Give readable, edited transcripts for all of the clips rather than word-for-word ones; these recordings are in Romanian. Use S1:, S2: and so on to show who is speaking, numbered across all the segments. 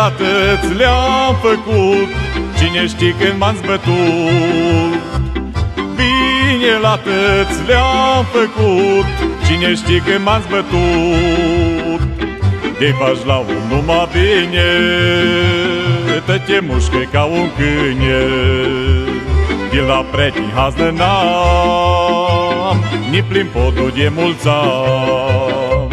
S1: la tăți le-am făcut, cine știe când m-am zbătut. Bine la tăți le-am făcut, cine știe când m-am zbătut. De faci la un numai bine, te mușcă ca un câine. De la pretin haznă n-am, ni plin podul de mulți am.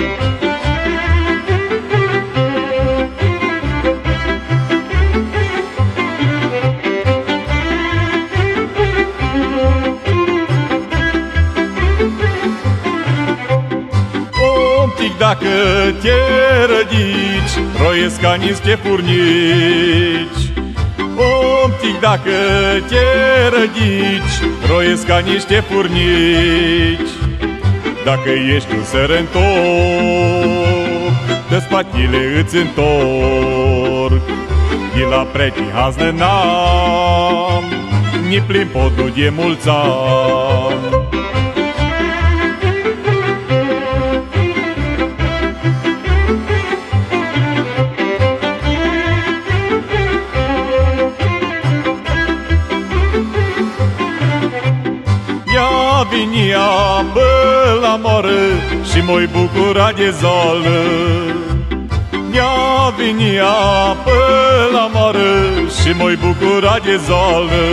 S1: Dacă te rădici, roiesc ca niște furnici. Omtic, dacă te rădici, roiesc ca niște furnici. Dacă ești un sărăntoc, de spatile îți întorc. De la pretin haznă n-am, ni plin podul de mulți am. Vinia bă la moară și m-oi bucura de zală. Ia vinia bă la moară și m-oi bucura de zală.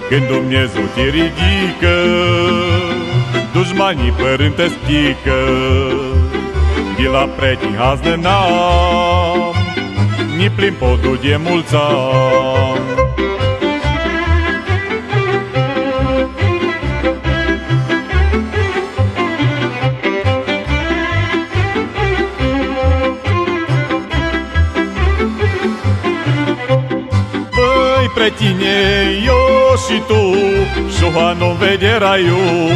S1: Când Dumnezeu te ridică, dușmanii părântă stică. De la pretin haznă n-am, ni plin podul de mulți am. Pretine, eu și tu, șuha nu vede raiul.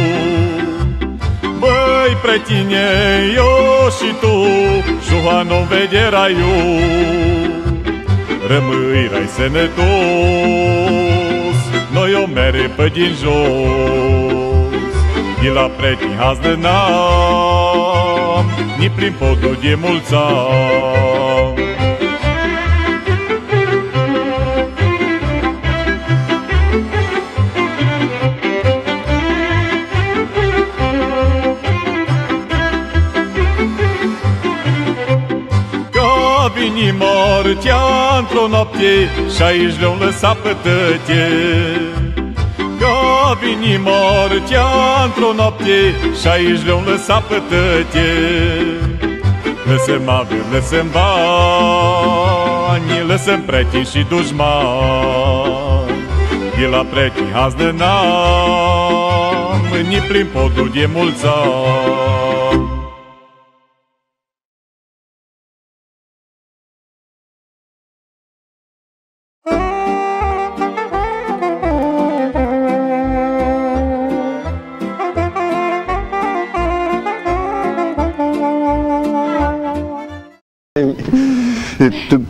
S1: Băi, pretine, eu și tu, șuha nu vede raiul. Rămâi rai sănătos, noi o mere pe din jos. De la pretin haznă n-am, ni plin podul de mulți am. Vini mortea într-o noapte și aici le-o lăsat pe tăte. Ca vini mortea într-o noapte și aici le-o lăsat pe tăte. Lăsăm averi, lăsăm bani, lăsăm pretin și dușmani. De la pretin haznă n-am, ni plin podul de mulți am.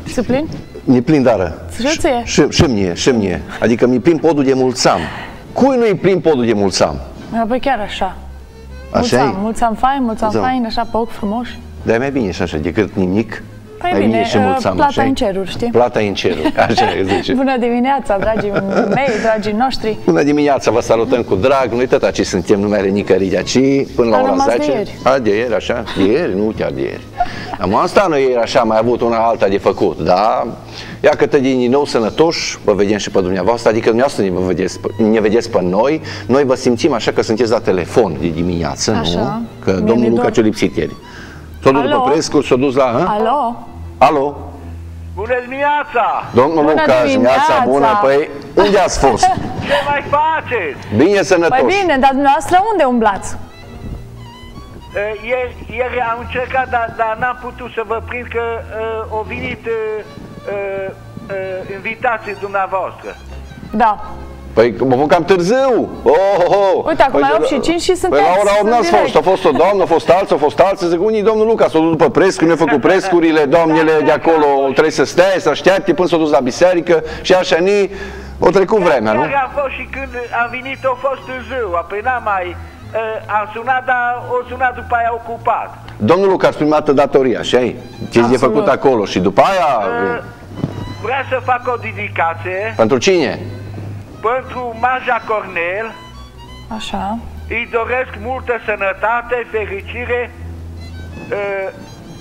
S2: Se plin?
S1: Mi-e plin dară. Și mie. Adică mi-e plin podul de mulțam. Cui nu-i plin podul de mulțam?
S2: Păi chiar așa. Mulțam fain, așa pe ochi frumoși.
S1: Dar e mai bine și așa decât nimic.
S2: Păi mai bine, și mulțam, plata în ceruri, știi?
S1: Plata în ceruri, așa zice.
S2: Bună dimineața, dragii mei, dragii noștri.
S1: Bună dimineața, vă salutăm cu drag. Noi tot aici suntem, nu mai are nicării de aici, până la ora 10. De ieri, așa? De ieri, nu chiar de ieri. Am stat noi ieri așa, mai avut una alta de făcut, da? Ia că din nou sănătoși, vă vedem și pe dumneavoastră, adică dumneavoastră ne vedeți pe noi, noi vă simțim așa că sunteți la telefon de dimineață, așa, nu? Că domnul Luca ce-a lipsit ieri. S-a dus după Prescu, s-a dus la...
S2: Alo?
S1: Alo?
S3: Bună dimineața!
S1: Domnul Luca, dimineața bună, păi unde ați fost?
S3: Ce mai faceți?
S1: Bine, sănătoși.
S2: Păi bine, dar dumneavoastră unde umblați?
S3: Ieri am încercat, dar n-am putut să vă prind că au venit invitații dumneavoastră.
S2: Da.
S1: Păi mă făcut cam târziu.
S2: Uite, acum e 8 și 5 și sunteți.
S1: Păi la ora 8 n-ați fost. A fost o doamnă, a fost alții, zic unii domnul Luca, s-a dus după prescuri, ne-a făcut prescurile, doamnele de acolo trebuie să stea, să aștepte până s-a dus la biserică și așa o trecut vremea, nu?
S3: Chiar a fost și când am venit, a fost târziu, apoi n-am mai... am sunat, dar o sunat după aia ocupat.
S4: Domnul Lucaș, prima dată datoria, așa-i? Ce-i de făcut acolo și după aia...
S3: Vreau să fac o dedicație.
S4: Pentru cine?
S3: Pentru Maja Cornel.
S2: Așa.
S3: Îi doresc multă sănătate, fericire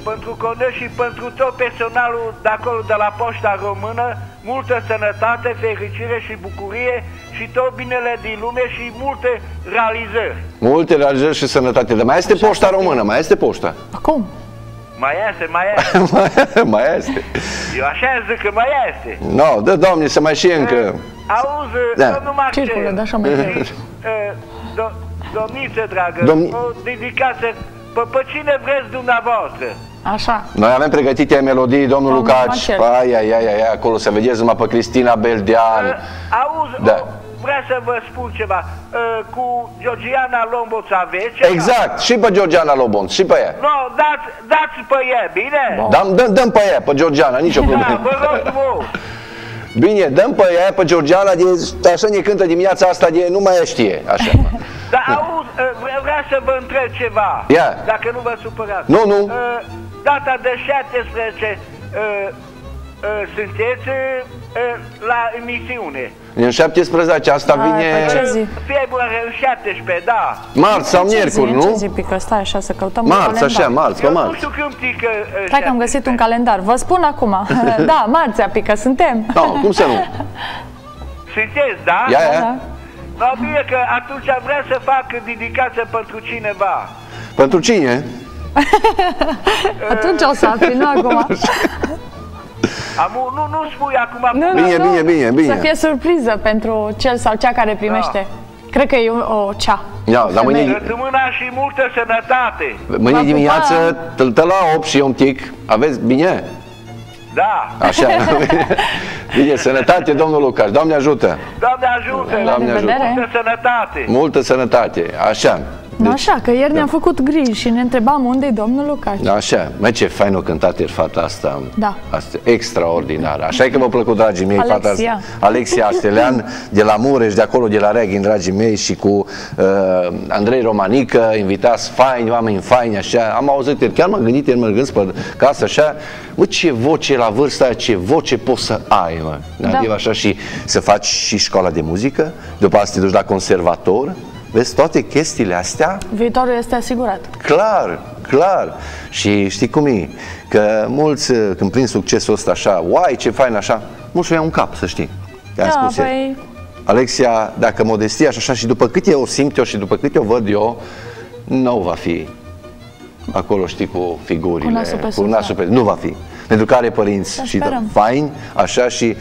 S3: pentru Cornel și pentru tot personalul de acolo, de la Poșta Română. Multă sănătate, fericire și bucurie și tot binele din lume și multe realizări.
S4: Multe realizări și sănătate. Dar mai este Poșta Română, mai este Poșta.
S2: Acum?
S3: Mai este.
S4: Mai este.
S3: Eu așa zic că mai este.
S4: No, dă, Doamne, să mai și încă...
S3: Auzi, domnul Marcel, domniță dragă, o dedicație pe cine vreți dumneavoastră.
S2: Așa.
S4: Noi avem pregătite melodii, domnul Lucaci. Ai, acolo să vedeți numai pe Cristina Beldean.
S3: Auzi, vreau să vă spun ceva. Cu Georgiana Lomboț aveți?
S4: Exact, și pe Georgiana Lomboț, și pe ea.
S3: Nu, dați pe ea, bine?
S4: Dăm pe ea, pe Georgiana, nicio problemă.
S3: Da, vă rog frumos.
S4: Bine, dăm pe ea, pe Georgiana, așa ne cântă dimineața asta, nu mai știe, așa.
S3: Dar auzi, vreau să vă întreb ceva, dacă nu vă supărați.
S4: Nu.
S3: Data de 17 sunteți la emisiune.
S4: În 17, asta vine...
S3: Februarie, în 17, da.
S4: Marți sau miercuri, nu?
S2: Ce zi, pică, stai așa să căutăm
S4: marți, așa, marți, pe marți.
S3: Nu știu când pică...
S2: Stai că am găsit un calendar, vă spun acum. Da, marțea pică, suntem.
S4: Da, cum să nu?
S3: Sunteți, da?
S4: Ia.
S3: No, bine că atunci vreau să fac dedicație pentru cineva.
S4: Pentru cine?
S2: Atunci o să afli, nu acum.
S3: Nu spui acum.
S4: Bine.
S2: Să fie surpriză pentru cel sau cea care primește. Cred că e o cea.
S4: Dar mâine...
S3: Săptămâna și multă sănătate.
S4: Mâine dimineață, tăltă la 8 și un tic. Aveți bine?
S3: Da.
S4: Așa. Bine, sănătate, domnul Lucaș. Doamne ajută.
S3: Doamne ajută. Multă sănătate.
S4: Multă sănătate. Așa.
S2: Deci, așa, că ieri ne-am făcut griji și ne întrebam unde-i domnul Lucaci.
S4: Așa, mai ce fain o cântat ieri fata asta.
S2: Da.
S4: Asta e extraordinară. Așa e că m-a plăcut, dragii mei,
S2: Alexia.
S4: fata asta. Alexia Astelean, de la Mureș, de acolo, de la Reghin, dragii mei, și cu Andrei Romanică, invitați faini, oameni faini, așa. Am auzit ieri, chiar m-am gândit ieri mergând pe casă, așa, mă, ce voce la vârsta aia, ce voce poți să ai, mă. Da. Așa, și să faci și școala de muzică, după asta te duci la conservator. Vezi, toate chestiile astea...
S2: Viitorul este asigurat.
S4: Clar. Și știi cum e? Că mulți, când prind succesul ăsta așa, uai, ce fain așa, mulți o iau în cap, să știi. Alexia, dacă modestia așa și după cât eu simt eu și după cât eu văd eu, nu va fi acolo, știi, cu figurile, cu nasul pe... Nu va fi. Pentru că are părinți și faini, așa, și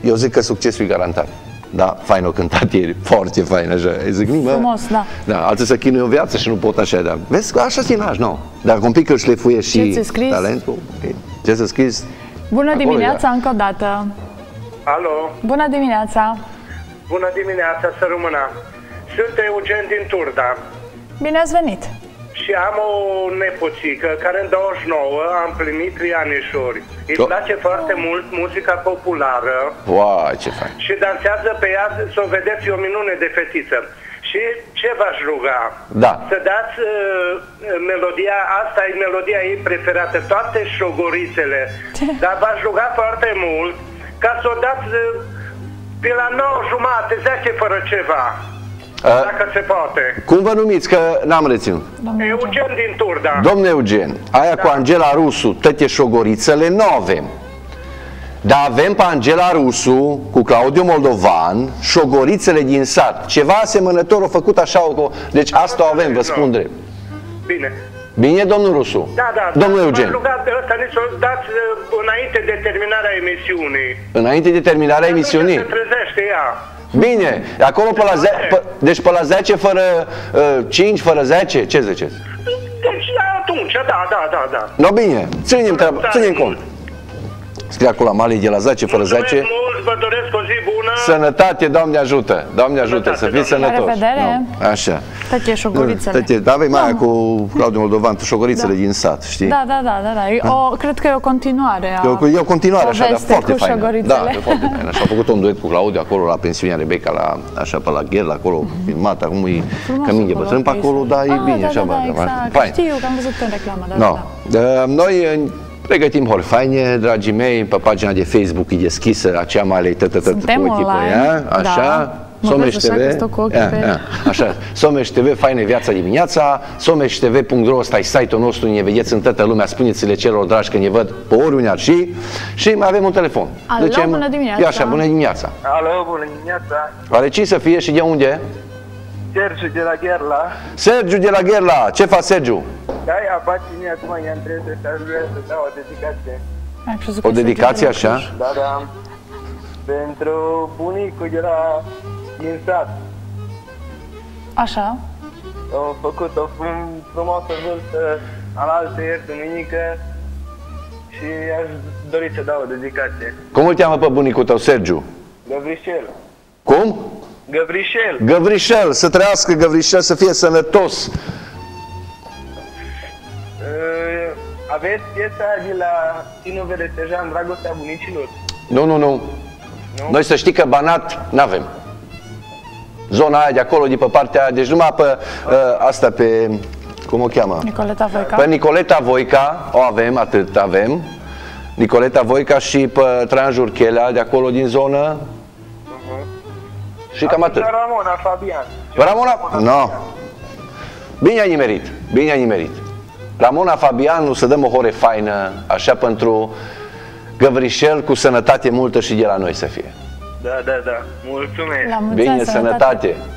S4: eu zic că succesul e garantat. Da, fain o cântat ieri, foarte fain, așa. Zic,
S2: frumos,
S4: da. Alții să chinuie o viață și nu pot așa, dar vezi, așa ți naști, nu. Dacă un pic îl șlefuie și talentul, ce să scris?
S2: Bună dimineața, încă o dată.
S3: Alo.
S2: Bună dimineața.
S3: Bună dimineața, să rămână. Sunt Eugen din Turda.
S2: Bine ați venit.
S3: Și am o nepoțică care în 29 a împlinit 3 anișori. Îi place foarte mult muzica populară.
S4: Uai, ce fain.
S3: Și dansează pe ea, să o vedeți, e o minune de fetiță. Și ce v-aș ruga?
S4: Da.
S3: Să dați melodia, asta e melodia ei preferată, toate șogorițele. Dar v-aș ruga foarte mult ca să o dați pe la 9:30, 10 fără ceva. Dacă se poate.
S4: Cum vă numiți? Că n-am reținut.
S3: Eugen din Turda.
S4: Domnule Eugen, aia cu Angela Rusu, toate șogorițele, nu avem. Dar avem pe Angela Rusu cu Claudiu Moldovan, șogorițele din sat. Ceva asemănător o făcut așa. Deci asta o avem, vă spun drept.
S3: Bine.
S4: Bine, domnul Rusu?
S3: Da.
S4: Domnul Eugen.
S3: M-am rugat de ăsta, nici o dați înainte de terminarea emisiunii.
S4: Înainte de terminarea emisiunii?
S3: Se trezește ea.
S4: Bine, acolo pe la 10, deci pe la 10 fără 5, fără 10, ce ziceți?
S3: Deci atunci, da.
S4: No, bine, ținem cont. Scrie acolo Mali de la 10 fără 10.
S3: Mulțumesc mult, vă doresc o zi bună.
S4: Sănătate, Doamne ajută. Doamne ajută, să fiți sănătoși.
S2: La revedere.
S4: No. Așa.
S2: Tătie șogorițele.
S4: Avem aia cu Claudiu Moldovan, șogorițele din sat, știi?
S2: Da. Cred că e o continuare.
S4: E o continuare așa, dar foarte faină.
S2: Șogorițele.
S4: Da, e foarte faină. Și a făcut un duet cu Claudiu acolo la pensiunea Rebecca, așa pe la Gherla, acolo filmat, acum e cămin de bătrân pe acolo, dar e bine așa.
S2: Exact. Știu că am văzut în reclamă.
S4: Noi pregătim hori faine, dragii mei, pe pagina de Facebook e deschisă, aceea mai alei
S2: Suntem online,
S4: așa, Someș TV, așa, Someș TV, faine viața dimineața, someștv.ro, ăsta e site-ul nostru, ne vedeți în toată lumea, spuneți-le celor dragi că ne văd pe oriunde ar și mai avem un telefon.
S2: Alo, bună dimineața.
S4: Ia așa, bună dimineața.
S3: Alo, bună dimineața.
S4: Are cine să fie și de unde?
S3: Sergiu de la Gherla.
S4: Sergiu de la Gherla, ce faci, Sergiu?
S3: Da, apace-ne acum, i-am trebuie să vrea să dau o dedicație.
S4: O dedicație așa?
S3: Da. Pentru bunicul de la din sat.
S2: Așa.
S3: Au făcut o frumoasă vârstă alaltă ieri, duminică, și aș dori să dau o dedicație.
S4: Cum îl cheamă pe bunicul tău, Sergiu?
S3: Găvrișel.
S4: Cum?
S3: Găvrișel.
S4: Găvrișel, să trăiască Găvrișel, să fie sănătos.
S3: Aveți piesa de la Tinu Verestejan, Dragostea bunicilor?
S4: Nu. Noi să știi că Banat n-avem. Zona aia de acolo, de pe partea, deci numai pe asta pe, cum o cheamă?
S2: Nicoleta Voica.
S4: Pe Nicoleta Voica o avem, atât avem. Nicoleta Voica și pe Traian Jurchelea, de acolo din zonă. Și cam atât.
S3: Ramona Fabian.
S4: Ramona? No. Bine ai nimerit. Ramona Fabian, să dăm o hore faină, așa pentru Găvrișel, cu sănătate multă și de la noi să fie.
S3: Da. Mulțumesc.
S4: Bine,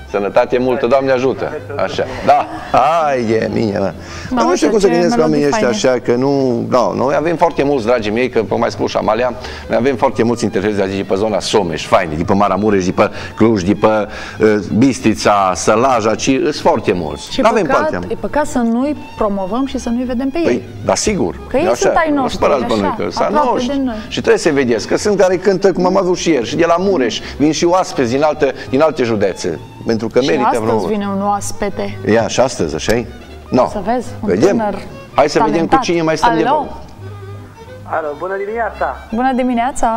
S4: sănătate multă, Doamne ajută. Așa. Da. Haide, mine, mă. Nu știu cum să gândesc oamenii ăștia așa, că nu... Da, noi avem foarte mulți, dragii mei, că cum mai spus și Amalia, noi avem foarte mulți interesați de pe zona Someș, faine, de pe Maramureș, de pe Cluj, de pe Bistrița, Sălaja, ci sunt foarte mulți.
S2: Și e păcat să nu-i promovăm și să nu-i vedem pe ei.
S4: Da, sigur.
S2: Că ei sunt ai noștri, așa, aproape de noi.
S4: Și trebuie să vedeți că sunt care cântă, cum am avut și ieri, și de la Mureș, vin și oaspeți din alte județe. Pentru că merită
S2: și astăzi vine un oaspete.
S4: Ia, și astăzi, așa-i?
S2: No. Să vezi, un tânăr
S4: Hai să vedem cu cine mai stăm de vorbă.
S3: Alo, bună dimineața!
S2: Bună dimineața!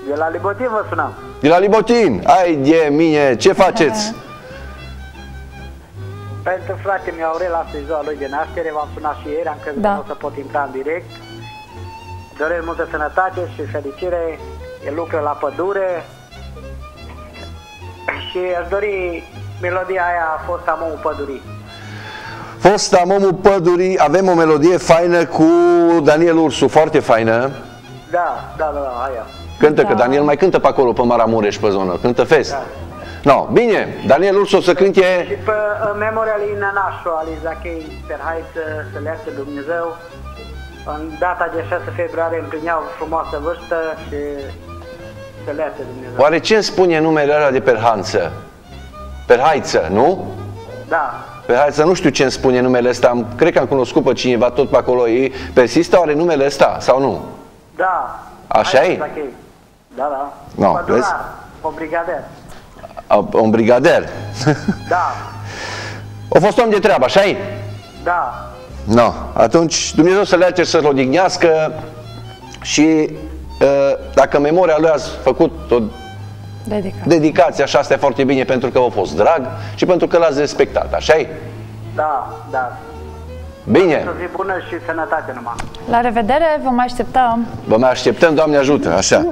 S3: De la Libotin vă sunam.
S4: De la Libotin! Hai de mine, ce faceți?
S3: Pentru frate meu Aurel, astăzi ziua lui de naștere, v-am sunat și ieri, am crezut că nu o să pot intra în direct. Doresc multă sănătate și fericire, el lucră la pădure. Și aș dori melodia aia, Fosta Momul Pădurii.
S4: Fosta Momul Pădurii, avem o melodie faină cu Daniel Ursu, foarte faină.
S3: Da, aia.
S4: Cântă, că Daniel mai cântă pe acolo, pe Maramureș, pe zonă, cântă fest. No, bine, Daniel Ursu o să cânte...
S3: Și pe memoria lui Nănașu, ali Zachei Perhai, să le iasă Dumnezeu. În data de 6 februarie împlineau frumoasă vârstă și...
S4: Oare ce îmi spune numele ăla de Perhanță? Perhaiță, nu?
S3: Da.
S4: Perhaiță, nu știu ce îmi spune numele ăsta, cred că am cunoscut pe cineva tot pe acolo. Persistă, oare numele ăsta sau nu?
S3: Da.
S4: Așa e?
S3: Da.
S4: No, vezi?
S3: Un brigader.
S4: Un brigader?
S3: Da.
S4: A fost om de treabă, așa e?
S3: Da.
S4: No, atunci Dumnezeu să le ierte, să-l odihnească și... dacă memoria lui ați făcut o dedicație, așa, asta e foarte bine, pentru că v-a fost drag și pentru că l-ați respectat, așa-i?
S3: Da.
S4: Bine.
S3: Să fii bună și sănătate numai.
S2: La revedere, vă mai așteptăm.
S4: Vă mai așteptăm, Doamne ajută, așa.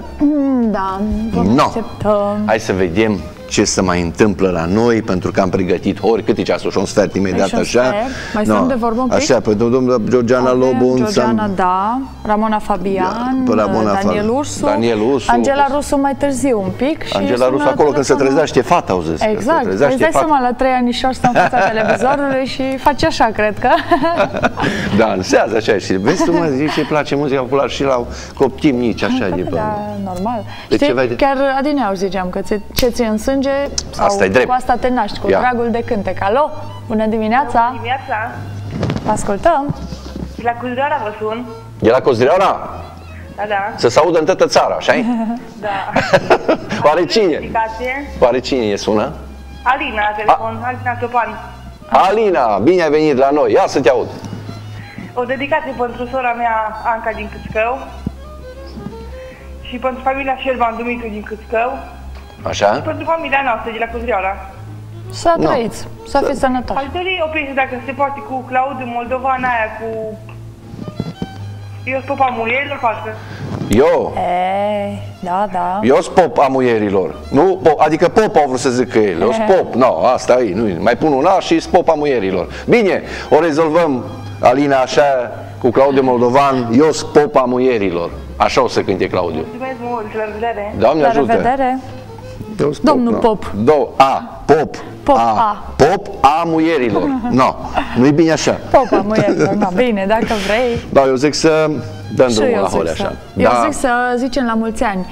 S2: Da, vă mai așteptăm.
S4: Hai să vedem ce se mai întâmplă la noi, pentru că am pregătit ori, cât e ceasul? Și un sfert imediat, așa.
S2: Mai stăm de vorbă un pic?
S4: Așa, pe domnul Georgiana Lobu,
S2: Georgiana, da, Ramona Fabian, Daniel Ursu, Angela Rusu mai târziu un pic. Și
S4: Angela Rusu acolo când se trezește fata, au zis.
S2: Exact, îți dai seama, la 3 anișori stă în fața televizorului și face așa, cred că.
S4: Da, însează așa și vezi tu, mă zici, ce-i place muzica populară și la copii mici, așa.
S2: Da, normal. Știi, chiar adineauri ziceam că ce ți-e în sânge sau cu asta te naști, cu dragul de cântec. Alo, bună dimineața!
S5: Bună dimineața!
S2: Vă ascultăm!
S5: De la Cozdireara vă sun.
S4: De la Cozdireara?
S3: Da.
S4: Să se audă în toată țara, așa-i?
S3: Da.
S4: Oare cine? Oare cine e sună?
S3: Alina, telefon, Alina Ciopan.
S4: Alina, bine ai venit la noi, ia să te aud.
S3: O dedicație pentru sora mea, Anca din Câțcău. Și pentru familia Șerban Dumitru din Câțcău.
S4: Așa?
S3: Și pentru familia noastră de la Cuzreala.
S2: Să trăiți, să fiți sănătoși.
S3: Aș dori o piesă, dacă se poate, cu Claudiu Moldovan, aia cu... Eu sunt popa muierilor, parcă.
S4: Eu?
S2: Da.
S4: Eu sunt pop a muierilor. Nu, adică pop au vrut să zic că el. Eu sunt pop. No, asta e. Nu, mai pun un A și sunt pop a muierilor. Bine, o rezolvăm, Alina, așa, cu Claudiu Moldovan. Eu sunt pop a muierilor. Așa o să cânte Claudiu.
S3: Mulțumesc mult, la revedere.
S4: Doamne ajută.
S2: La revedere. Domnul Pop.
S4: Pop a muierilor. No, nu-i bine așa.
S2: Pop a muierilor, no, bine, dacă vrei.
S4: Da, eu zic să dăm drumul la Horea așa.
S2: Eu zic să zicem la mulți ani.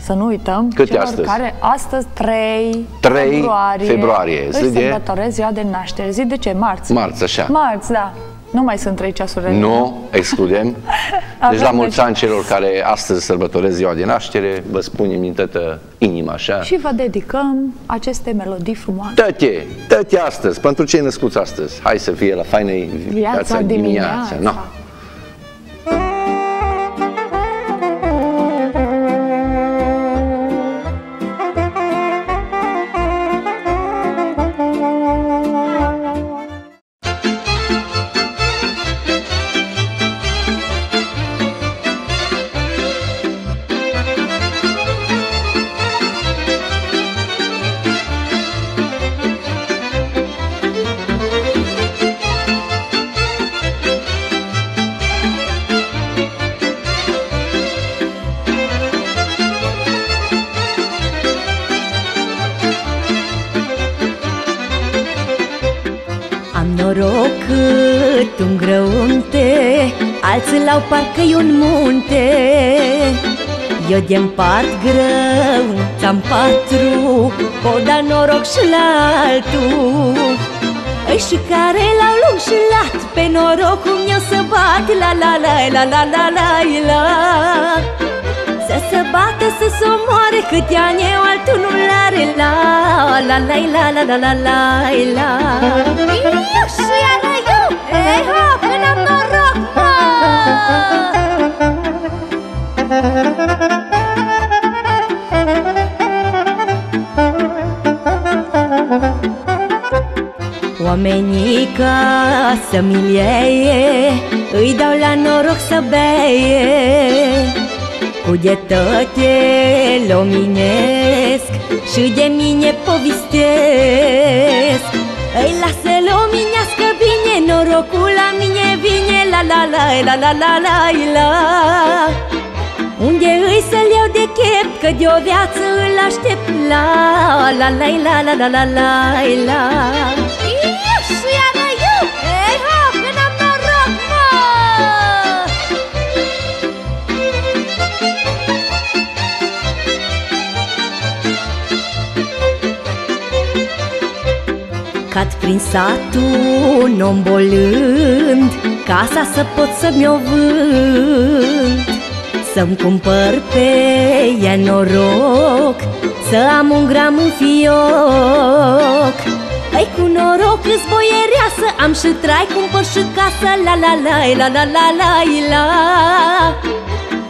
S2: Să nu uităm celor care astăzi 3 februarie își sărbătoresc ziua de naștere. Zi de ce? Marți.
S4: Marți, așa.
S2: Marți, da. Nu mai sunt 3 ceasuri.
S4: Nu, excludem. Deci la mulți ani celor care astăzi sărbătoresc ziua de naștere, vă spunem din toată inima așa.
S2: Și vă dedicăm aceste melodii frumoase.
S4: Tăte astăzi, pentru cei născuți astăzi. Hai să fie la faină viața dimineața. No.
S5: Noroc cât un grăunte, alții l-au parcă-i un munte. Eu de-mpart grău, ți-am 4, o da noroc și la altul. Ei și care l-au lung și lat, pe norocul meu să bat, la la la la la la la la. Să se bată, să se omoare, câte ani eu altul nu l-are, la la la la la la la la la. Eu și iară eu, ei ho, că n-am noroc, mă! Oamenii ca să milieie, îi dau la noroc să beie. Cu de toate luminesc și de mine povistesc. Îi lasă luminească bine, norocul la mine vine, la la la la la la la la. Unde îi să-l iau de chep, că de o viață îl aștept, la la la la la la la la la. Eu și iară eu, ei ho, că n-am noroc, mă! Cad prin satul, nombolând, casa să pot să-mi o vând. Să-mi cumpăr pe ea noroc, să am un gram în fioc. Ei, cu noroc îs boiereasă, am și trai, cumpăr și casă, la la la la la la la la.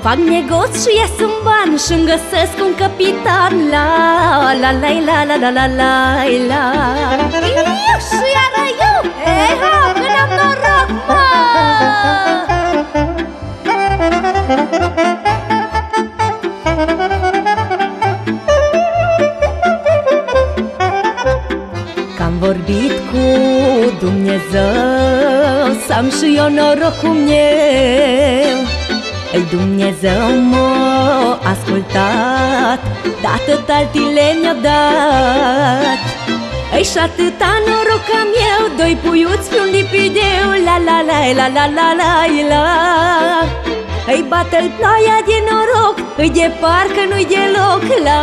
S5: Fac negoț și ies în bani și-mi găsesc un capitan, la la la la la la la la la. Eu și iară eu, ei ho, că n-am noroc, mă! Că-am vorbit cu Dumnezeu, să-am și eu norocul meu. Ei, Dumnezeu m-a ascultat, de atât altile mi-a dat. Ei, și atâta noroc am eu, 2 puiuți pe un lipideu, la la la la la la la la. Ei, bată-l ploaia de noroc, îi de parcă nu-i deloc, la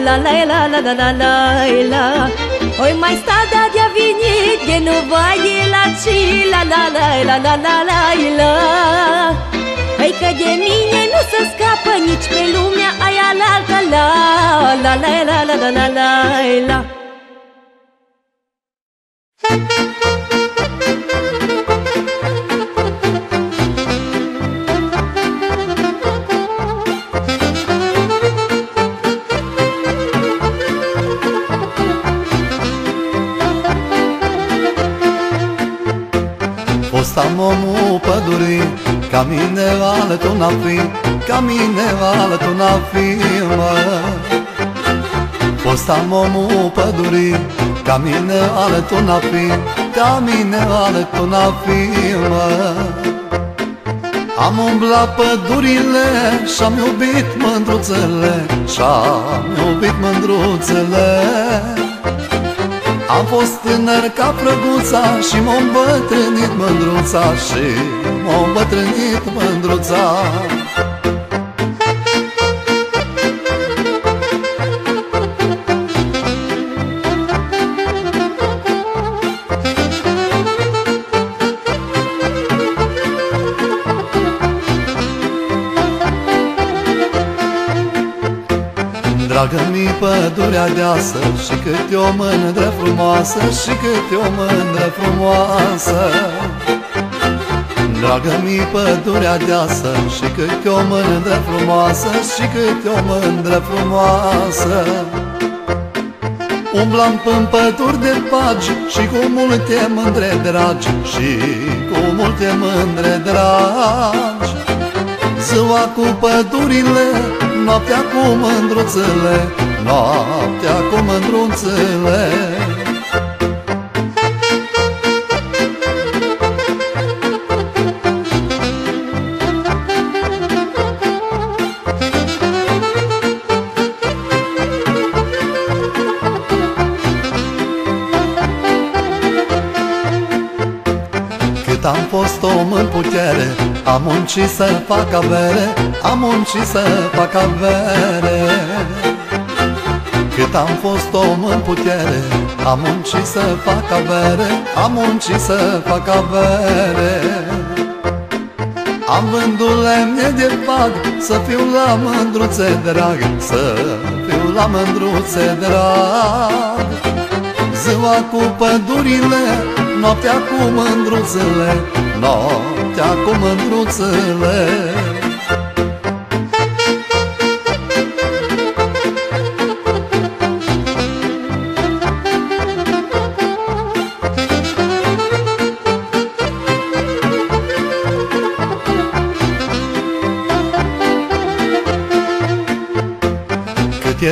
S5: la la la la la la la la. Oi, mai sta de-a venit, de nu vai de la ci, la la la la la la la la. Ei, frică de mine, nu se scapă nici pe lumea aia la-altă, la la la la la la la la la.
S6: Fostam omul pădurii, ca mine alătul n-a fi, ca mine alătul n-a fi, mă. Fostam omul pădurii, ca mine alătul n-a fi, ca mine alătul n-a fi, mă. Am umblat pădurile și-am iubit mândruțele, și-am iubit mândruțele. Am fost tânăr ca frăguța și m-a îmbătrânit mândruța, și m-a îmbătrânit mândruța. Dragă-mi pădurea deasă și câte o mândră frumoasă, și câte o mândră frumoasă. Dragă-mi pădurea deasă și câte o mândră frumoasă, și câte o mândră frumoasă. Umblam în păduri de pagi și cu multe mândre dragi, și cu multe mândre dragi. Ziua cu pădurile, noaptea cu mândruțele, noaptea cu mândruțele. Cât am fost om în putere, am muncit să fac avere, am muncit să fac avere. Cât am fost om în putere, am muncit să fac avere, am muncit să fac avere. Am vândut lemne de fag, să fiu la mândruțe drag, să fiu la mândruțe drag. Ziua cu pădurile, noaptea cu mândruțele, noaptea cu mândruțele.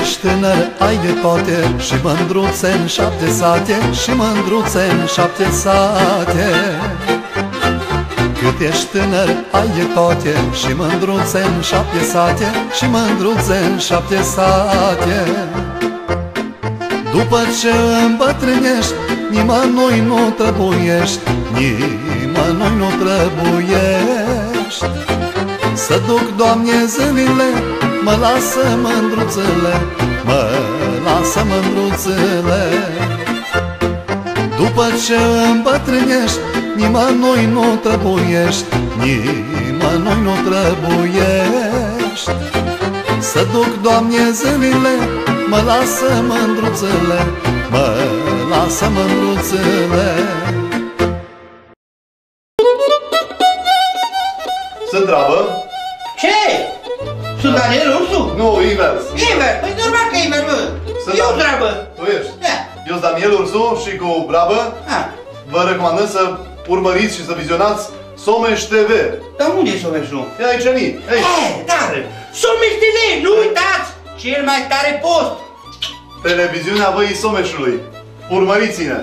S6: Ești tânăr, ai de toate, și mândruțe în 7 sate, și mândruțe în 7 sate. Cât ești tânăr, ai de toate, și mândruțe în 7 sate, și mândruțe în 7 sate. După ce îmbătrânești, nimănui nu trebuiești, nimănui nu trebuiești. Să duc, Doamne, zilele, mă lasă mândruțele, mă lasă mândruțele. După ce îmbătrânești, nimănui nu trebuiești, nimănui nu trebuiești. Să duc, Doamne, zilele, mă lasă mândruțele, mă lasă mândruțele.
S7: Sunt treabă?
S8: Ce? Sunt Daniel Ursu?
S7: Nu, invers.
S8: Invers? Păi normal că invers, mă. Eu treabă.
S7: Tu ești? Da. Eu sunt Daniel Ursu și cu Brabă vă recomandăm să urmăriți și să vizionați Someș TV.
S8: Dar unde e Someșul?
S7: E aici, aici.
S8: Dar Someș TV, nu uitați! Cel mai tare post!
S7: Televiziunea Văii Someșului. Urmăriți-ne!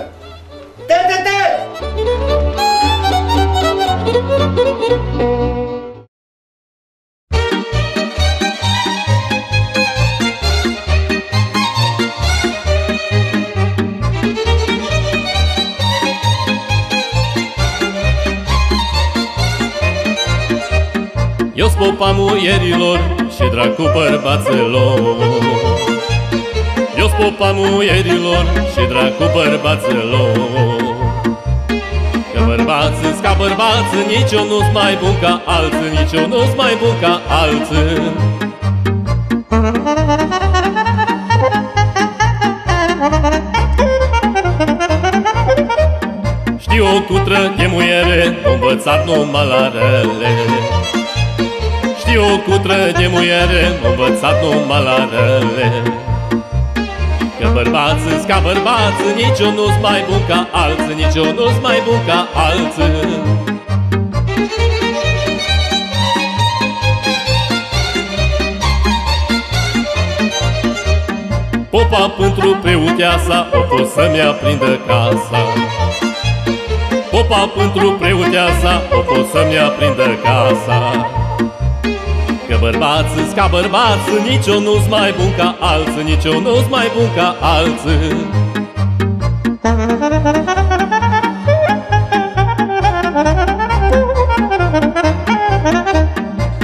S8: Da!
S9: Eu-s popa muierilor și dracu bărbațelor. Eu-s popa muierilor și dracu bărbațelor. Că bărbați, ca bărbați, nici eu nu-s mai bun ca alții, nici eu nu-s mai bun ca alții. Știu o cutră de muiere, o învățat numai la rele. Știu o cutră de muiere, o învățat numai la rele. Că bărbați, ca bărbați, nici eu nu-s mai bun ca alții, nici eu nu-s mai bun ca alții. Popa pentru preuteasa o fost să-mi aprindă casa. Popa pentru preuteasa o fost să-mi aprindă casa. Că bărbați, ca bărbați, nici eu nu-s mai bun ca alții, nici eu nu-s mai bun ca alții.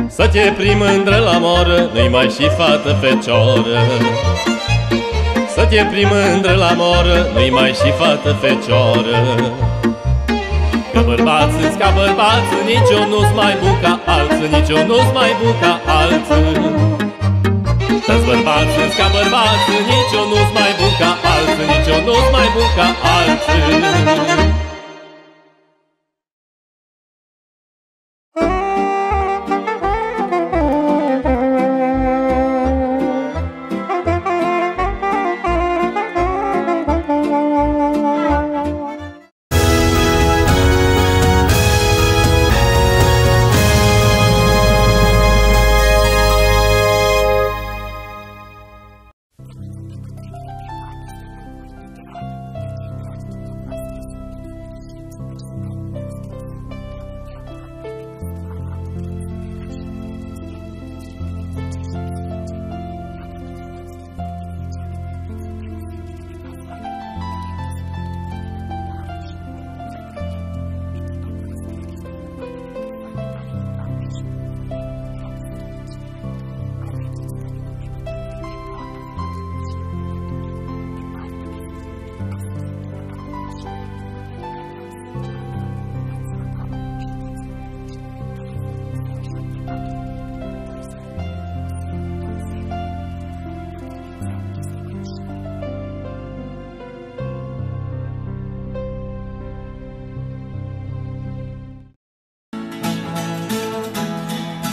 S9: Să te prii mândră la moră, nu-i mai și fată fecioră. Să te prii mândră la moră, nu-i mai și fată fecioră. Că bărbați, ca bărbați, nici eu nu-s mai bun ca alții, nici eu nu-s mai bun ca alții. Să-ți bărbați, ca bărbați, nici eu nu-s mai bun ca alții, nici eu nu-s mai bun ca alții.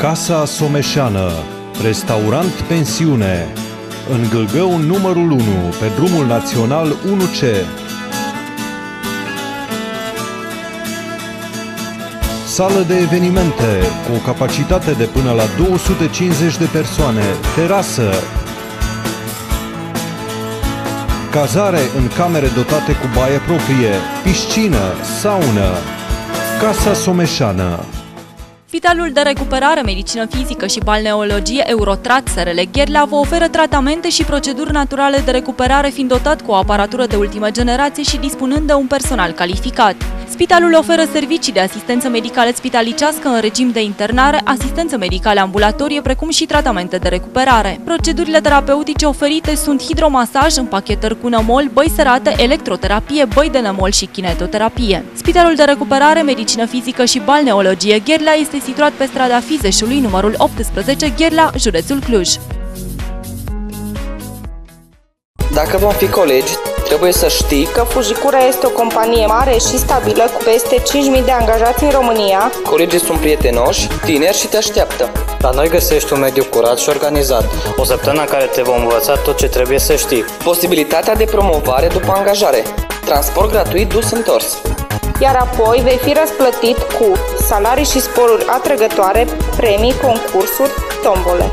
S10: Casa Someșeană, restaurant-pensiune, în Gâlgău numărul 1, pe drumul național 1C. Sală de evenimente, cu o capacitate de până la 250 de persoane, terasă, cazare în camere dotate cu baie proprie, piscină, saună. Casa Someșeană.
S11: Spitalul de recuperare, medicină fizică și balneologie Eurotrat SRL Gherla vă oferă tratamente și proceduri naturale de recuperare, fiind dotat cu o aparatură de ultimă generație și dispunând de un personal calificat. Spitalul oferă servicii de asistență medicală spitalicească în regim de internare, asistență medicală ambulatorie, precum și tratamente de recuperare. Procedurile terapeutice oferite sunt hidromasaj, împachetări cu nămol, băi serate, electroterapie, băi de nămol și kinetoterapie. Spitalul de recuperare, medicină fizică și balneologie Gherla este situat pe strada Fizeșului, numărul 18, Gherla, județul Cluj.
S12: Dacă vom fi colegi, trebuie să știi că Fujikura este o companie mare și stabilă cu peste 5.000 de angajați în România.
S13: Colegii sunt prietenoși, tineri și te așteaptă.
S14: La noi găsești un mediu curat și organizat. O săptămână în care te vom învăța tot ce trebuie să știi.
S13: Posibilitatea de promovare după angajare. Transport gratuit dus-întors.
S12: Iar apoi vei fi răsplătit cu salarii și sporuri atrăgătoare, premii, concursuri, tombole.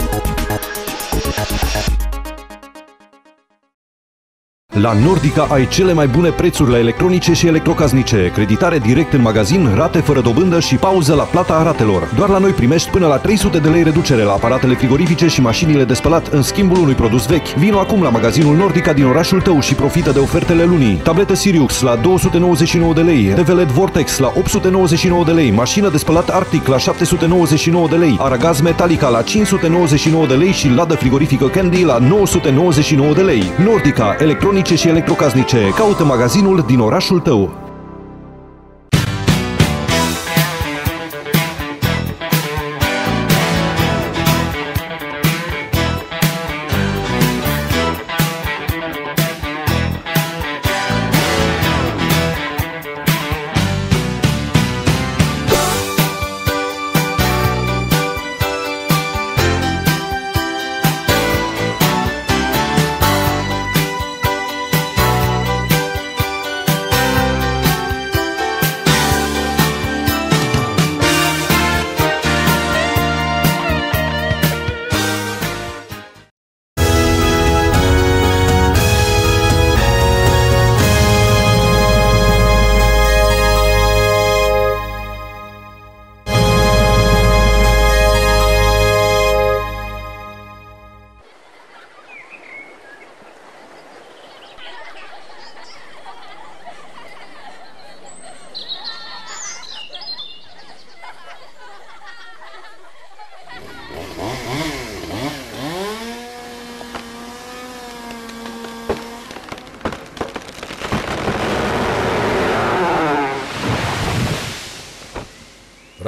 S10: La Nordica ai cele mai bune prețuri la electronice și electrocasnice, creditare direct în magazin, rate fără dobândă și pauză la plata ratelor. Doar la noi primești până la 300 de lei reducere la aparatele frigorifice și mașinile de spălat în schimbul unui produs vechi. Vino acum la magazinul Nordica din orașul tău și profită de ofertele lunii. Tabletă Sirius la 299 de lei, TV LED Vortex la 899 de lei, mașină de spălat Arctic la 799 de lei, aragaz Metallica la 599 de lei și ladă frigorifică Candy la 999 de lei. Nordica, electronice și electrocasnice. Caută magazinul din orașul tău.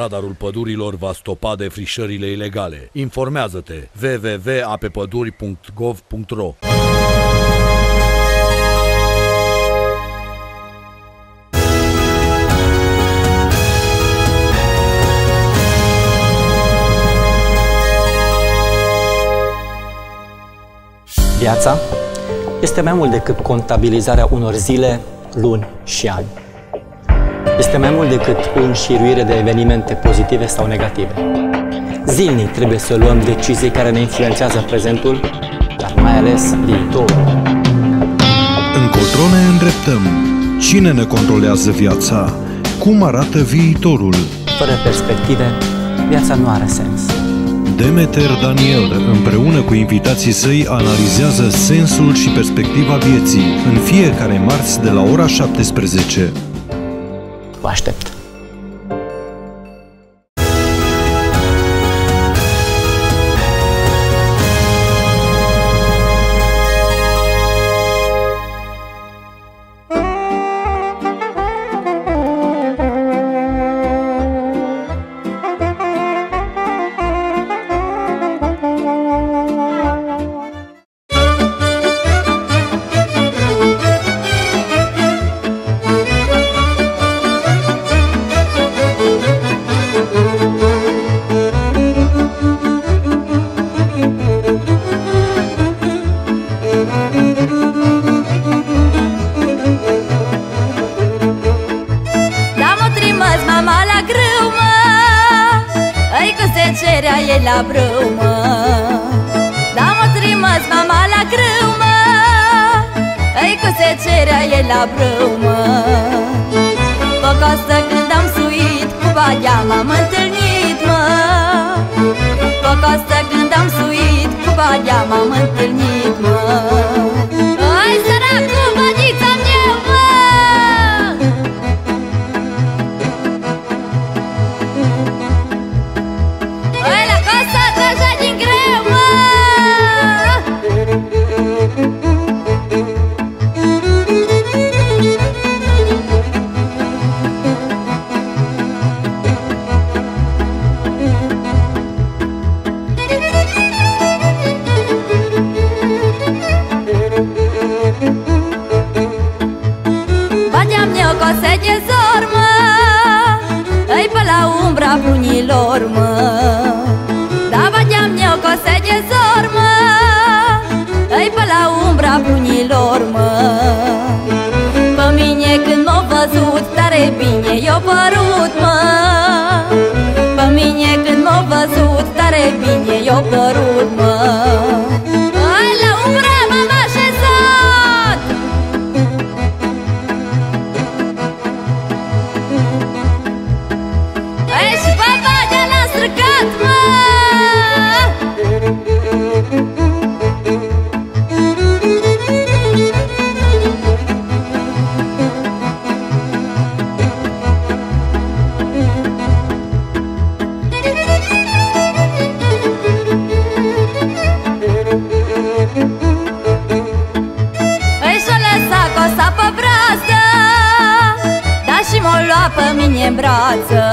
S15: Radarul pădurilor va stopa defrișările ilegale. Informează-te www.apepăduri.gov.ro.
S16: Viața este mai mult decât contabilizarea unor zile, luni și ani. Este mai mult decât o înșiruire de evenimente pozitive sau negative. Zilnic trebuie să luăm decizii care ne influențează prezentul, dar mai ales viitorul.
S10: Încotro ne îndreptăm? Cine ne controlează viața? Cum arată viitorul?
S16: Fără perspective, viața nu are sens.
S10: Demeter Daniel, împreună cu invitații săi, analizează sensul și perspectiva vieții în fiecare marți de la ora 17.
S16: Vă aștept!
S17: La brâu, mă, da mă trimas mama la grâu, mă, ei cu secerea e la brâu, mă. Păcostă când am suit, cu baia m-am întâlnit, mă. Păcostă când am suit, cu baia m-am întâlnit, mă. Ai săracu, bădița meu, mă. De zor, mă, îi pe la umbra prunilor, mă. Da, bateam eu că se de zor, mă, îi pe la umbra prunilor, mă. Pe mine când m-au văzut tare bine i-o părut, mă. Pe mine când m-au văzut tare bine i-o părut, mă. Ai la umbra m-am așezat. Pe mine în brață,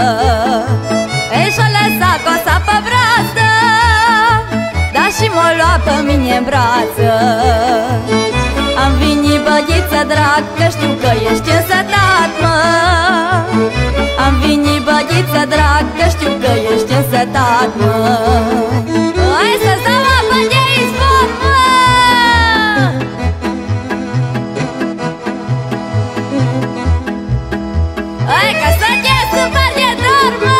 S17: ei și-o lăsa cosa pe brață, dar și m-o lua pe mine în brață. Am venit, bădiță drag, că știu că ești însătat, mă. Am venit, bădiță drag, că știu că ești însătat, mă. Hai să-ți dau apă de izvor, mă. Hai ca să te supăr de dor, mă.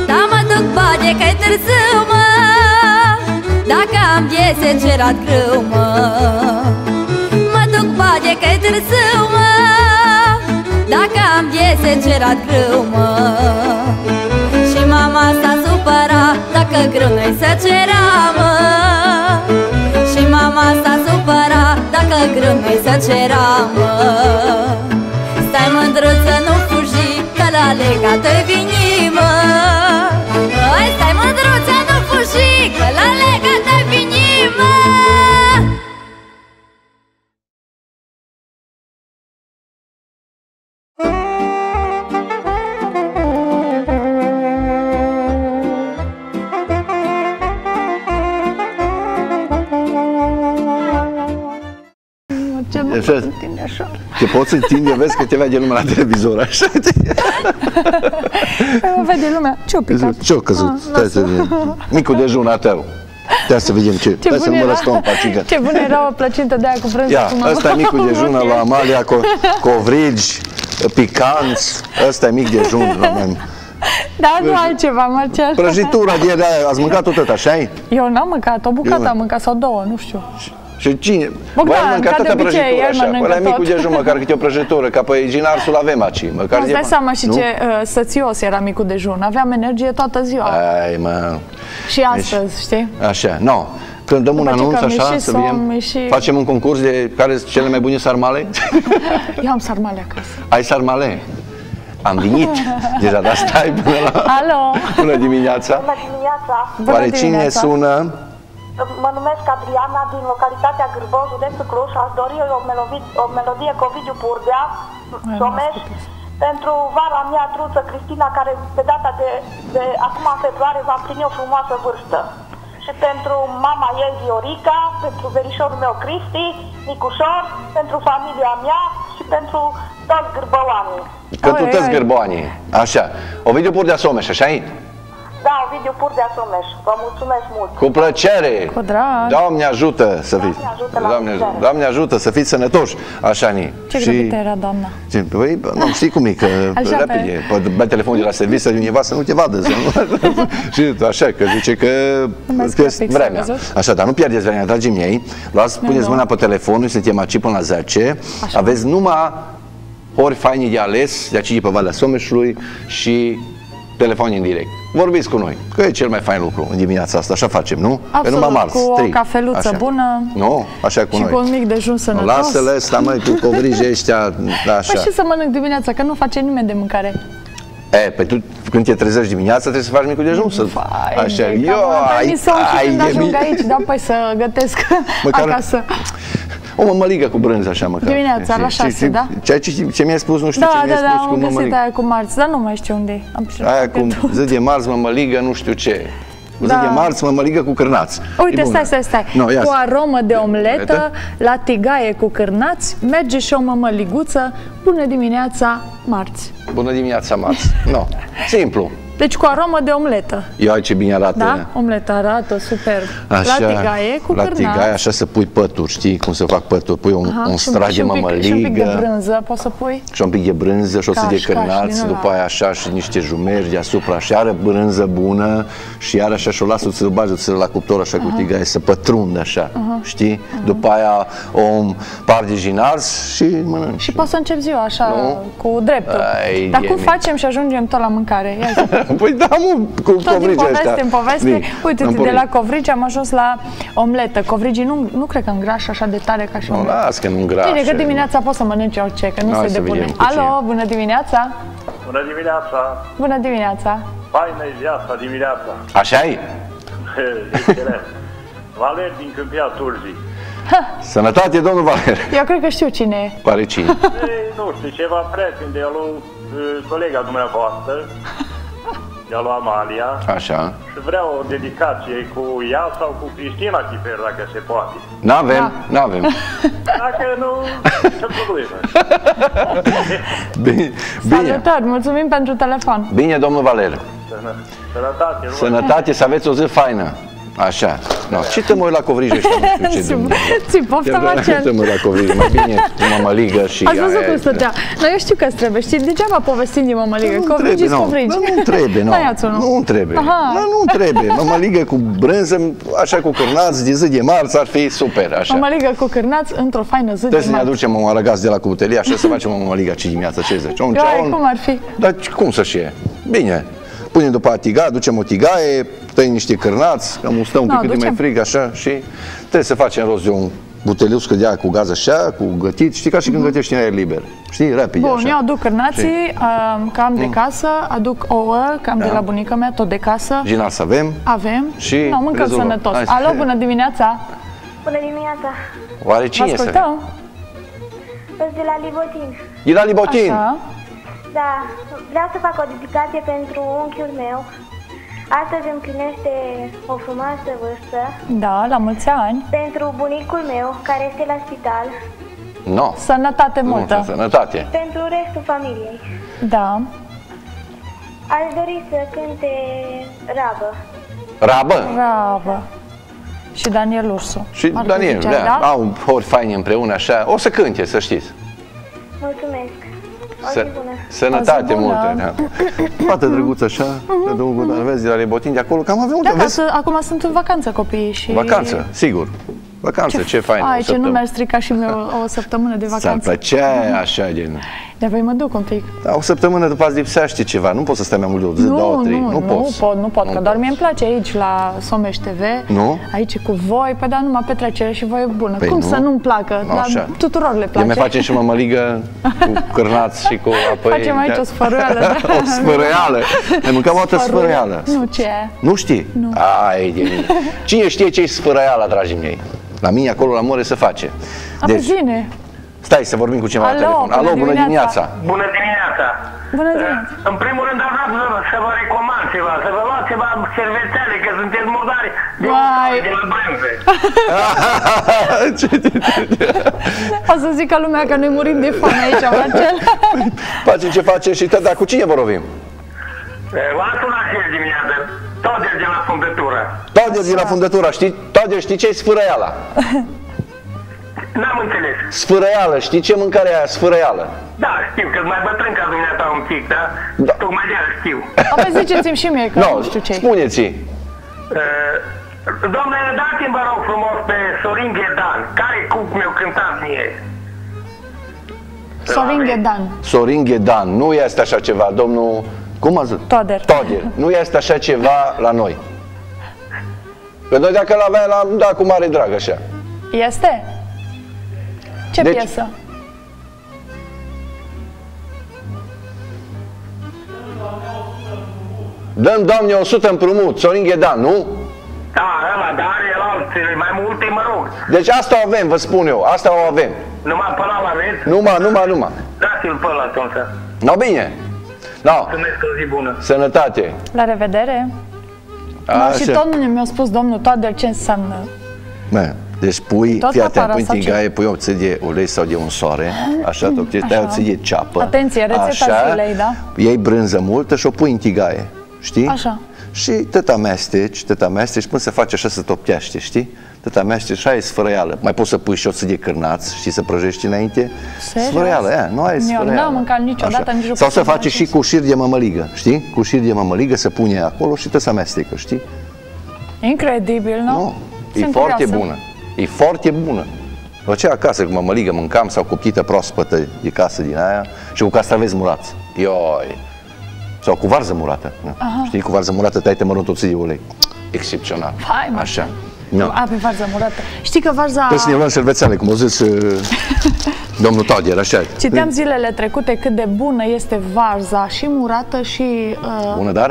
S17: Da, mă duc, bade că-i târziu, mă. Dacă am piese cerat grâu, mă. Mă duc, bade că-i târziu, mă. Dacă am piese cerat grâu, mă. Și mama s-a supărat dacă grâu noi să cera, mă. Și mama s-a supărat dacă grând noi să ceram, mă. Stai mândruță, nu fugi, că la legată vini, mă. Stai mândruță, nu fugi, că la legată vini, mă.
S4: Te poți întinde, vezi că te vede lumea la televizor, așa?
S2: Mă vede lumea. Ce-o picat?
S4: Ce-o căzut? Micul dejun a tău. Stai să vedem ce. Stai să mă răspund, pacică.
S2: Ce bună era o plăcintă de aia cu brânză.
S4: Ia, ăsta e micul dejun al lui Amalia, covrigi, picanți. Ăsta e mic dejun, român.
S2: Da, nu altceva, Marcel.
S4: Prăjitura de aia, ați mâncat-o tot, așa-i?
S2: Eu n-am mâncat, o bucată am mâncat sau două, nu știu.
S4: Și cine?
S2: Bogdan,
S4: voi mâncat
S2: ca de
S4: toată
S2: obicei,
S4: prăjitura
S2: el
S4: așa.
S2: mănâncă
S4: Ăla
S2: tot.
S4: micul dejun, măcar câte o prăjitură, ca pe ginarsul avem aici.
S2: Îți dai seama și ce sățios era micul dejun. Aveam energie toată ziua.
S4: Ai, mă.
S2: Și astăzi, știi?
S4: Așa, nu. Când dăm un anunț așa, să vedem, facem un concurs de care sunt cele mai bune sarmale?
S2: Eu am sarmale acasă.
S4: Ai sarmale? Am venit. Deja, dar stai până la...
S2: Alo!
S4: Bună dimineața!
S18: Bună dimineața!
S4: Oare cine sună?
S18: Mă numesc Adriana din localitatea Gârboz, județul Cluj. Aș dori o melodie cu Ovidiu Purdea, Someș, pentru vara mea truță Cristina, care pe data de acum în februarie va împlini o frumoasă vârstă. Și pentru mama ei Viorica, pentru verișorul meu Cristi, Nicușor, pentru familia mea și pentru toți gârbăoanii.
S4: Pentru toți gârbăoanii. Așa. Ovidiu Purdea Someș, așa-i?
S18: Da, Ovidiu Purdea Someș. Vă mulțumesc mult.
S4: Cu plăcere.
S2: Cu drag.
S4: Doamne ajută să fiți. Doamne ajută să fiți sănătoși. Așa ni.
S2: Ce grăbită era doamna.
S4: Păi, nu, știi cum e, că repede. Pe telefonul de la serviciu să undeva să nu te vadă. Și așa, că zice că pierzi vremea. Așa, dar nu pierdeți vremea, dragii mei. Luați, puneți mâna pe telefon, suntem aici până la 10. Aveți numai ori faine de ales, de aici pe Valea Someșului și telefon în direct. Vorbiți cu noi, că e cel mai fain lucru în dimineața asta, așa facem, nu?
S2: Absolut, cu o cafeluță
S4: așa.
S2: Bună.
S4: Nu? Așa cu
S2: și
S4: noi.
S2: Și cu un mic dejun sănătos.
S4: Lasă-le ăsta, măi, cu covrige ăștia, așa.
S2: Păi și să mănânc dimineața, că nu face nimeni de mâncare.
S4: Păi tu, când te trezești dimineața, trebuie să faci micul dejun. Așa,
S2: ai de ajung aici, da, păi să gătesc acasă.
S4: O mămăligă cu brânză, așa măcar.
S2: Dimineața, la 6, da?
S4: Ce mi-ai spus, nu știu ce mi-ai spus cu mămăligă.
S2: Da, am găsit aia cu marți, dar nu mai știu unde e.
S4: Aia cu zi de marți, mămăligă, nu știu ce. Zi de marți, mămăligă cu cârnați.
S2: Uite, stai. Cu aromă de omletă, la tigaie cu cârnați, merge și o mămăliguță. Bună dimineața, marți.
S4: Bună dimineața, marți. Nu, simplu.
S2: Deci cu aromă de omletă.
S4: Ia ce bine arată.
S2: Da? Omletă arată super.
S4: Așa,
S2: la tigaie cu cârnați.
S4: La tigaie, așa să pui pături, știi cum să fac pături? Pui un strat de mămăligă.
S2: Și un pic de brânză poți să pui?
S4: Și un pic de brânză și o să de cârnați, după aia așa și niște jumeri deasupra. Și iară brânză bună și iară așa și o lasă să-l bagi la cuptor așa cu tigaie, să pătrundă așa, știi? După aia o par de jinars și mănânci.
S2: Și poți să începi ziua așa, cu dreptul. Dar cum facem și ajungem tot la mâncare?
S4: Păi da, mă, cu covrigi ăștia.
S2: În poveste, uite, de la covrigi am ajuns la omletă. Covrigii nu cred că îngrașă așa de tare ca și omletă.
S4: Nu, las că nu îngrașă.
S2: Bine, că dimineața poți să mănânci orice, că nu se depune. Alo, bună dimineața!
S19: Bună dimineața!
S2: Bună dimineața!
S19: Faină-i viața dimineața!
S4: Așa-i?
S19: Excelent! Valer din Câmpia Turzii.
S4: Sănătate, domnul Valer!
S2: Eu cred că știu cine e.
S4: Pare cine?
S19: Nu știu, ceva prieten de lui colega dumneavoastră, de lui Amalia.
S4: Așa.
S19: Și vreau o dedicație cu ea sau cu Cristina Chifer, dacă se poate.
S4: N-avem, n-avem.
S19: Dacă nu, ce problemă.
S4: Bine.
S2: Salutări, mulțumim pentru telefon.
S4: Bine, domnul Valer.
S19: Sănătate.
S4: Sănătate, să aveți o zi faină. Așa. No. Ce te mă uit la covrigi ăștia?
S2: Ți-i poftă, Marcel.
S4: Ce te mă uit la covrigi? Mai bine cu mămăligă și
S2: ați văzut cum stătea. No, eu știu că-ți trebuie. Știi, degeaba povestim de mămăligă. Covrigi-s covrigi.
S4: Nu trebuie, nu trebuie. Nu trebuie. Mămăligă cu brânză, așa cu cârnați, de zi de marți ar fi super. Așa.
S2: Mămăligă cu cârnați într-o faină zi de marți.
S4: Trebuie să ne aducem un arăgaț de la cutelie, așa să facem o mămăligă aici dimineața. Ce zici?
S2: Cum ar fi?
S4: Dar cum să știe? Bine. Punem după tigaie, aducem o tigaie, tăi niște cârnați, că mustăm un pic cât mai frig, așa, și trebuie să facem rost de un buteliu scădea cu gaz așa, cu gătit, știi, ca și când gătești în aer liber. Știi, rapid.
S2: Bun,
S4: așa.
S2: eu aduc cârnații, cam de casă, aduc ouă, cam de la bunica mea, tot de casă.
S4: Ginal să avem.
S2: Avem.
S4: Și
S2: mâncăm sănătos. Alo, bună dimineața!
S18: Bună dimineața!
S4: Oare cine este?
S2: Ascultăm?
S18: De la Libotin.
S4: De la Libotin?
S2: Așa.
S18: Da, vreau să fac o dedicație pentru unchiul meu. Astăzi împlinește o frumoasă vârstă.
S2: Da, la mulți ani.
S18: Pentru bunicul meu, care este la spital.
S4: No.
S2: Sănătate multă.
S4: Sănătate.
S18: Pentru restul familiei.
S2: Da.
S18: Aș dori să cânte Rabă.
S4: Rabă?
S2: Rabă. Și Daniel Ursu.
S4: Și Daniel, da. Au ori faini împreună, așa. O să cânte, să știți.
S18: Mulțumesc.
S4: Sănătate multă. Da. Fată drăguță așa, vezi de la Libotin, de acolo, cam avem
S2: multe. Da, acum sunt în vacanță copiii și...
S4: Vacanță, sigur. Vacanță, ce fain.
S2: Ai, ce nu mi-ar strica și mie o săptămână de vacanță.
S4: S-ar plăcea așa din...
S2: De-apoi mă duc un pic.
S4: Da, o săptămână după azi lipsește ceva, nu poți să stai mai mult de o zi, două, trei,
S2: nu pot, că doar mie îmi place aici la Someș TV, aici cu voi, păi da, numai petrecere și voi e bună. Cum să nu-mi placă? Dar tuturor le place.
S4: Eu mai facem și mămăligă cu cârnați și cu apoi...
S2: Facem aici o sfărâială, da?
S4: O sfărâială. Ne mâncăm o altă sfărâială.
S2: Nu, ce e?
S4: Nu știi?
S2: Nu.
S4: Ai de mine. Cine știe ce e sfărâiala, dragii mei? La mine, acolo, la More, se face.
S2: Deci, bine.
S4: Stai să vorbim cu cineva la telefon. Alo, bună dimineața!
S3: Bună dimineața!
S2: Bună dimineața!
S3: În primul rând, am vrut să vă recomand ceva, să vă luați ceva cervețele, că sunteți murdari de la brânze.
S2: O să zică lumea că noi murim de foame aici, Marcel.
S4: Facem ce facem și dar cu cine vorbim?
S3: V-am sunat și ieri dimineață, Todel de la fundătură.
S4: Todel de la fundătură, știi? Todel, știi ce-i sfârăiala?
S3: N-am înțeles.
S4: Sfârăială, știi ce mâncare e aia, sfârăială?
S3: Da, știu, că-s mai bătrân ca dumneata un pic, da? Tocmai de-aia știu.
S2: Apoi ziceți-mi și mie, că nu știu ce-i.
S4: Spuneți-i.
S3: Domnule, dați-mi, vă rog frumos, pe Sorin Ghedan, care cuc mi-o cântat mie.
S2: Sorin Ghedan.
S4: Sorin Ghedan, nu este așa ceva, domnul... Cum a zis?
S2: Toder.
S4: Nu este așa ceva la noi. Că noi dacă l-avea, l-am dat cu mare drag, așa.
S2: Este? Ce piesă?
S4: Dăm, Doamne, 100 împrumut, Sorin Ghedan, nu?
S3: Da, ăla, dar el altele, mai multe, mă rog.
S4: Deci asta o avem, vă spun eu, asta o avem.
S3: Numai pe ăla aveți?
S4: Numai.
S3: Dați-l pe ăla atunci.
S4: No, bine. No.
S3: Mulțumesc, o zi bună.
S4: Sănătate.
S2: La revedere. Și tot nu mi-a spus domnul Toader ce înseamnă.
S4: Deci pui, fii atent, pui în tigaie, pui o țâie de ulei sau de unsoare, așa, tai o țâie de ceapă.
S2: Atenție, rețeta zilei, da?
S4: Iei brânză multă și o pui în tigaie, știi?
S2: Așa.
S4: Și tot amesteci până se face așa să toptește, știi? Tot amesteci și ai sfărăială. Mai poți să pui și o țâie de cârnați, știi, să prăjești înainte? Sfărăială, nu ai sfărăială.
S2: Eu n-am mâncat niciodată, nici
S4: sau să face și cu șir de mămăligă, știi? Cu șir de mămăligă se pune acolo și tot se amestecă, știi?
S2: Incredibil, nu?
S4: E foarte bună. E foarte bună. După aceea acasă cu mămăligă mâncam sau cu ptită proaspătă de casă din aia și cu castraveți murați. Ioi! Sau cu varză murată. Știi, cu varză murată tai mărunt o țâie de ulei. Excepțional. Așa.
S2: Pe varză murată. Știi că varza...
S4: Trebuie să ne luăm șervețele, cum o zis domnul Todier, așa.
S2: Citeam zilele trecute cât de bună este varza, și murată și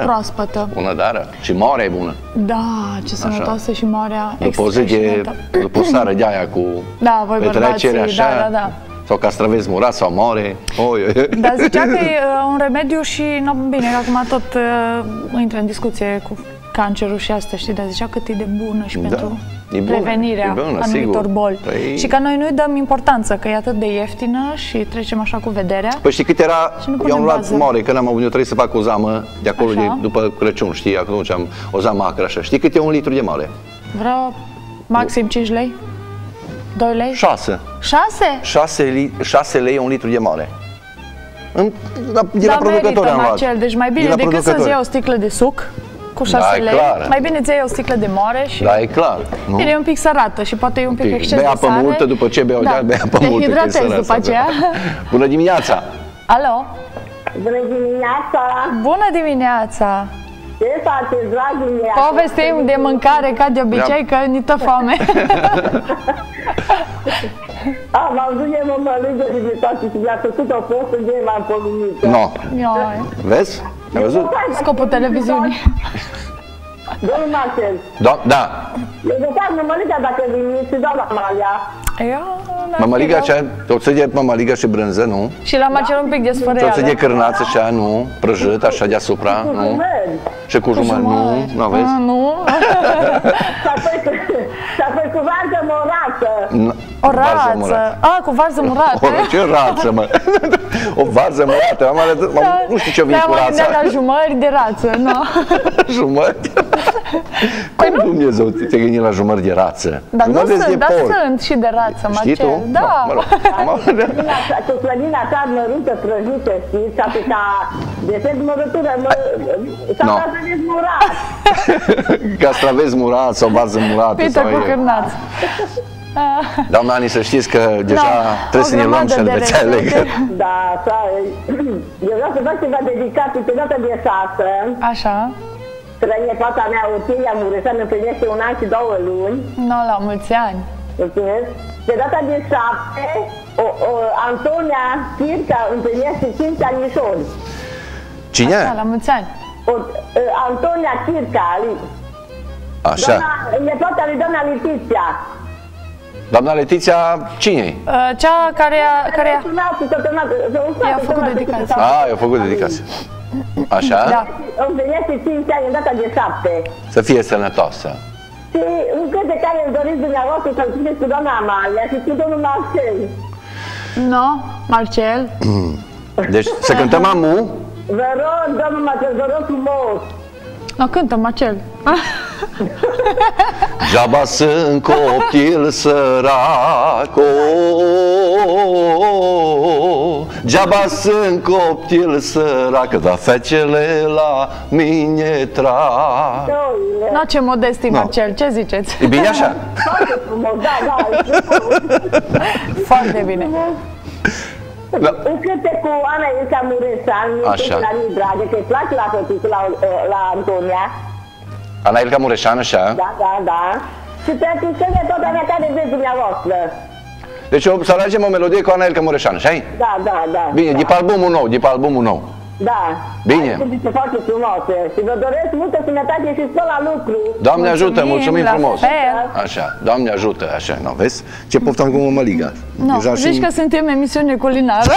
S2: proaspătă.
S4: Bună dară. Și moarea e bună.
S2: Da, ce sănătoasă și moarea.
S4: După o sară de aia cu petrecere, așa.
S2: Da.
S4: Sau castraveți murați sau more.
S2: Dar zicea că e un remediu și, bine, acum tot intră în discuție cu cancerul și asta, știi, dar zicea cât e de bună și pentru prevenirea anumitor boli. Și că noi nu-i dăm importanță, că e atât de ieftină și trecem așa cu vederea.
S4: Păi știi cât era, eu am luat more, că n-am avut, eu trebuie să fac o zamă de acolo, după Crăciun, știi, atunci am o zamă acră așa. Știi cât e un litru de more?
S2: Vreo maxim 5 lei? 2 lei?
S4: 6. 6 lei un litru de more. De la producători am luat.
S2: Marcel, deci mai bine decât să-ți iei o sticlă de suc cu 6 lei, mai bine ți iei o sticlă de more și...
S4: Da, e clar.
S2: Bine, e un pic sărată și poate e un pic exces de sare.
S4: Bei apă multă, după ce bei apă multă.
S2: Te hidratezi după aceea.
S4: Bună dimineața!
S2: Alo!
S18: Bună dimineața!
S2: Bună dimineața!
S18: Ce faceți, dragii mei?
S2: Povestim de mâncare, ca de obicei, că ni-tă foame.
S18: Am auzit eu mămăligă și de toate și mi-a făcut o postă de m-am polumită.
S4: No. Vezi? Ai văzut?
S2: Scopul televiziunii.
S18: Domnul Marcel.
S4: Da.
S18: Eu de fapt mămăliga dacă veniți, doamna Amalia.
S4: Mămăliga aceea, tot să de mămăliga și brânză, nu?
S2: Și la Marcel un pic de sfăreală.
S4: Tot să de cârnață așa, nu? Prăjit așa deasupra, nu? Și cu jumări, nu aveți?
S2: Nu.
S18: Și apoi cu varză murată.
S2: O rață. Cu varză murată.
S4: Ce rață, mă? O varză murată. Nu știu ce vin cu rața.
S2: Da, mă la jumări de rață, nu?
S4: Jumări? Cum Dumnezeu te-ai gândit la jumări de rață?
S2: Dar nu sunt, dar sunt și de rață, Marcel.
S4: Știi tu?
S2: Da.
S18: Cu slănina ta mărută, prăjită, știți? Și atât ca defect mărătură, castraveți murat.
S4: Castraveți murat sau varză murată.
S2: Pită cu cârnați.
S4: Doamna Ani, să știți că deja trebuie să ne luăm șervețele.
S18: Da, așa. Eu vreau să fac ceva dedicat pe data de 6.
S2: Așa.
S18: Trăie fata mea, Otilia Mureșan, împlinește 1 an și 2 luni.
S2: La mulți ani.
S18: Mulțumesc. Pe data de 7, Antonia Chirca împlinește 5 anișori.
S4: Cine?
S2: Așa, la mulți ani.
S18: Antonia Chirca.
S4: Așa.
S18: Nepoata lui doamna Letiția.
S4: Doamna Letiția, cine-i?
S2: Cea care
S18: i-a
S2: făcut dedicație.
S4: I-a făcut dedicație. Așa?
S18: Da. Împlinește 5 ani în data de 7.
S4: Să fie sănătoasă.
S18: Și un cât de care îl doriți dumneavoastră să-l țineți cu doamna Amalia și cu domnul Marcel.
S2: Marcel.
S4: Deci să cântăm Amu?
S18: Vă rog, domnul Marcel, vă rog frumos.
S2: Cântă, Marcel.
S4: Geaba sunt copil sărac, geaba sunt copil sărac, dar fecele la mine trag.
S2: Ce modest e, Marcel, ce ziceți?
S4: E bine așa?
S18: Foarte frumos, da.
S2: Foarte bine.
S18: Un cântec cu Ana Ilca Mureșan, la mine dragă, că-i place la fătuță, la Antonia.
S4: Ana Ilca Mureșan, așa?
S18: Da. Și pentru cele tot alea care vreți dumneavoastră.
S4: Deci să alegem o melodie cu Ana Ilca Mureșan, așa-i?
S18: Da.
S4: Bine, de pe albumul nou,
S18: Da.
S4: Bine.
S18: Sunt foarte frumoase și vă doresc multă sănătate și spor la lucru.
S4: Doamne ajută, mulțumim frumos. Așa, Doamne ajută, așa, vezi? Ce poftam cu mămăliga.
S2: Zici că suntem emisiune culinară.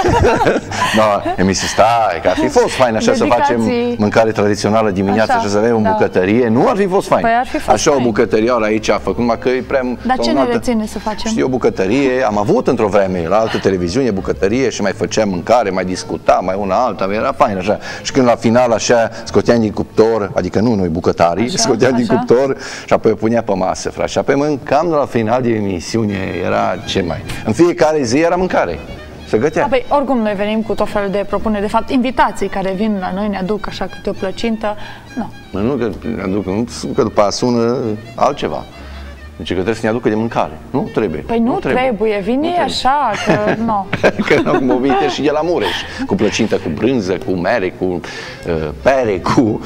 S4: Emisii, stai, că ar fi fost fain așa să facem mâncare tradițională dimineața și să avem o bucătărie. Nu ar fi fost fain. Așa o bucătărioară aici a făcut, numai că e prea...
S2: Dar ce ne reține să facem?
S4: Știi, o bucătărie, am avut într-o vreme la altă televiziune bucătărie și mai făceam mâncare, mai discutam, mai una alta, era fain așa. Și când la final așa scoteam din cuptor, adică nu noi bucătarii, scoteam din cuptor și apoi o punea pe masă, frate. Și apoi mâncam la final de emisiune, era ce mai... În fiecare zi era mâncare. Se gătea.
S2: Oricum noi venim cu tot felul de propuneri, de fapt invitații care vin la noi, ne aduc așa câte o plăcintă.
S4: Nu că ne aduc, că după aia sună altceva. Deci că trebuie să ne aducă de mâncare. Nu trebuie.
S2: Păi nu trebuie, vine așa, că nu.
S4: Că nu vine și de la Mureș. Cu plăcintă, cu brânză, cu mere, cu pere, cu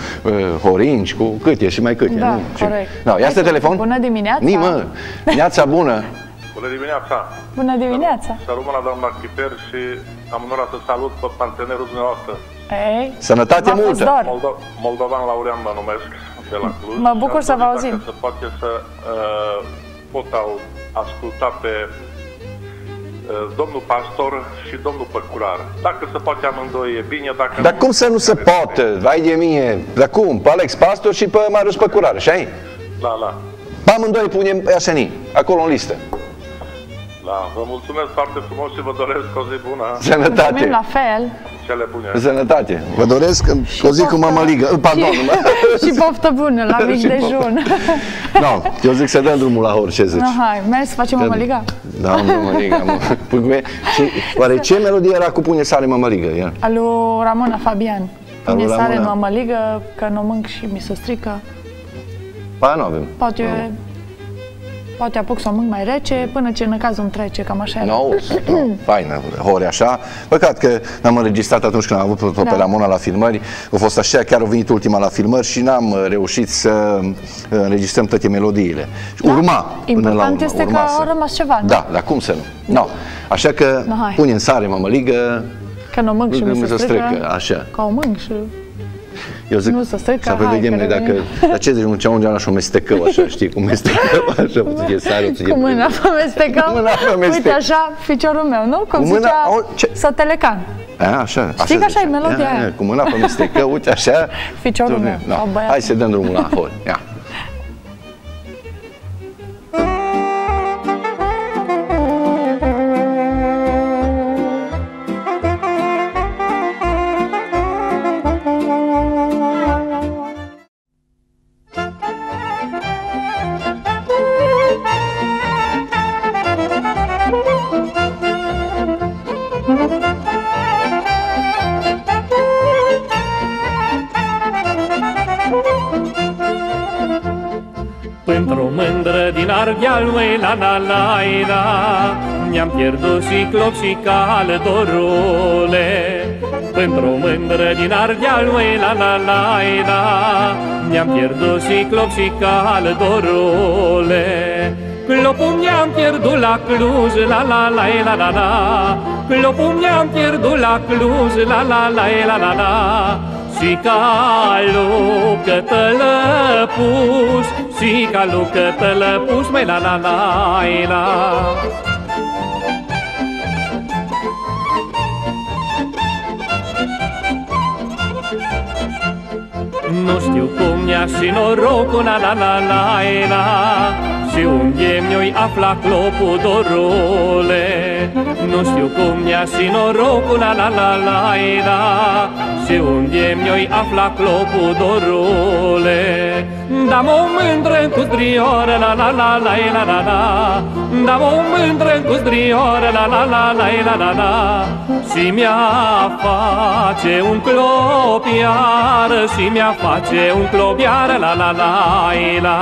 S4: orangi, cu câte și mai câte.
S2: Da, corect.
S4: Ia să telefon.
S2: Bună dimineața.
S4: Dimineața bună.
S19: Bună dimineața.
S2: Bună dimineața.
S19: Să rămână doamna Chiper și am onoarea să salut pe partenerul dumneavoastră.
S4: Sănătate multă.
S19: Moldovan Laurean mă numesc, de la Cluj.
S2: Mă bucur să vă auzim.
S19: Dacă se poate să pot asculta pe domnul pastor și domnul păcurar. Dacă se poate amândoi e bine, dacă
S4: Dar cum să nu se poate? Vai de mine. Dar cum? Pe Alex Pastor și pe Marius Păcurar, așa-i?
S19: Da.
S4: Pe amândoi punem Iasenii, acolo în listă.
S19: Da, vă mulțumesc foarte frumos și vă doresc o zi bună.
S4: Sănătate.
S2: Mulțumim la fel.
S19: Cele bune.
S4: Sănătate. Vă doresc o zi cu mămăligă. Pardon.
S2: Și poftă bună la mic dejun.
S4: Eu zic să dăm drumul la orice zici.
S2: Hai, mergi să facem mămăliga?
S4: Da, mămăliga. Oare ce melodie era cu pune sare mămăligă?
S2: A lui Ramona Fabian. Pune sare mămăligă, că nu mânc și mi se strică.
S4: Pa, nu avem.
S2: Poate... poate apuc să o mânc mai rece, până ce năcazul îmi trece, cam așa era.
S4: Faină, hore așa. Păcat că n-am înregistrat atunci când am avut pe la Mona la filmări. A fost așa, chiar a venit ultima la filmări și n-am reușit să înregistrăm toate melodiile. Urma până la urmă.
S2: Este că au rămas ceva, nu?
S4: Da, dar cum să nu? No. Așa că pune în sare mămăligă,
S2: că nu mânc și mi se strică.
S4: Așa.
S2: Că o mânc și...
S4: Eu zic, să vedem noi dacă, la ce zici, nu ce unge și o mestecău așa, știi, cum mestecău, așa, o ție sare, o ție...
S2: Cu mâna pe mestecău, uite așa, ficiorul meu, nu? Cum zicea Sotelecan.
S4: Așa.
S2: Știi că așa e melodia aia?
S4: Cu mâna pe mestecău, uite așa...
S2: Ficiorul meu, sau băiatul.
S4: Hai să dăm drumul la hol, ia.
S20: Pentru mândră din Ardeal, măi, la la la la, mi-am pierdut și cloc și cal, dorule. Pentru mândră din Ardeal, măi, la la la la, mi-am pierdut și cloc și cal, dorule. Clopul mi-am pierdut la Cluj, la la la la la la. Clopul mi-am pierdut la Cluj, la la la la la la. Și calul cătălăpuș, și calul cătălăpuș, măi, la la la la. Nu știu cum ia și norocul, la la la la la. Și unde mi-o-i afla clopul, dorule. Nu știu cum ia și norocul, la la la la la. Și unde mi-o-i afla clopul, dorule. Da-mă o mândră cu strioră, la la la la la la la. Da-mă o mândră cu strioră, la la la la la la la. Și mi-a face un clop iară, și mi-a face un clop iară, la la la la.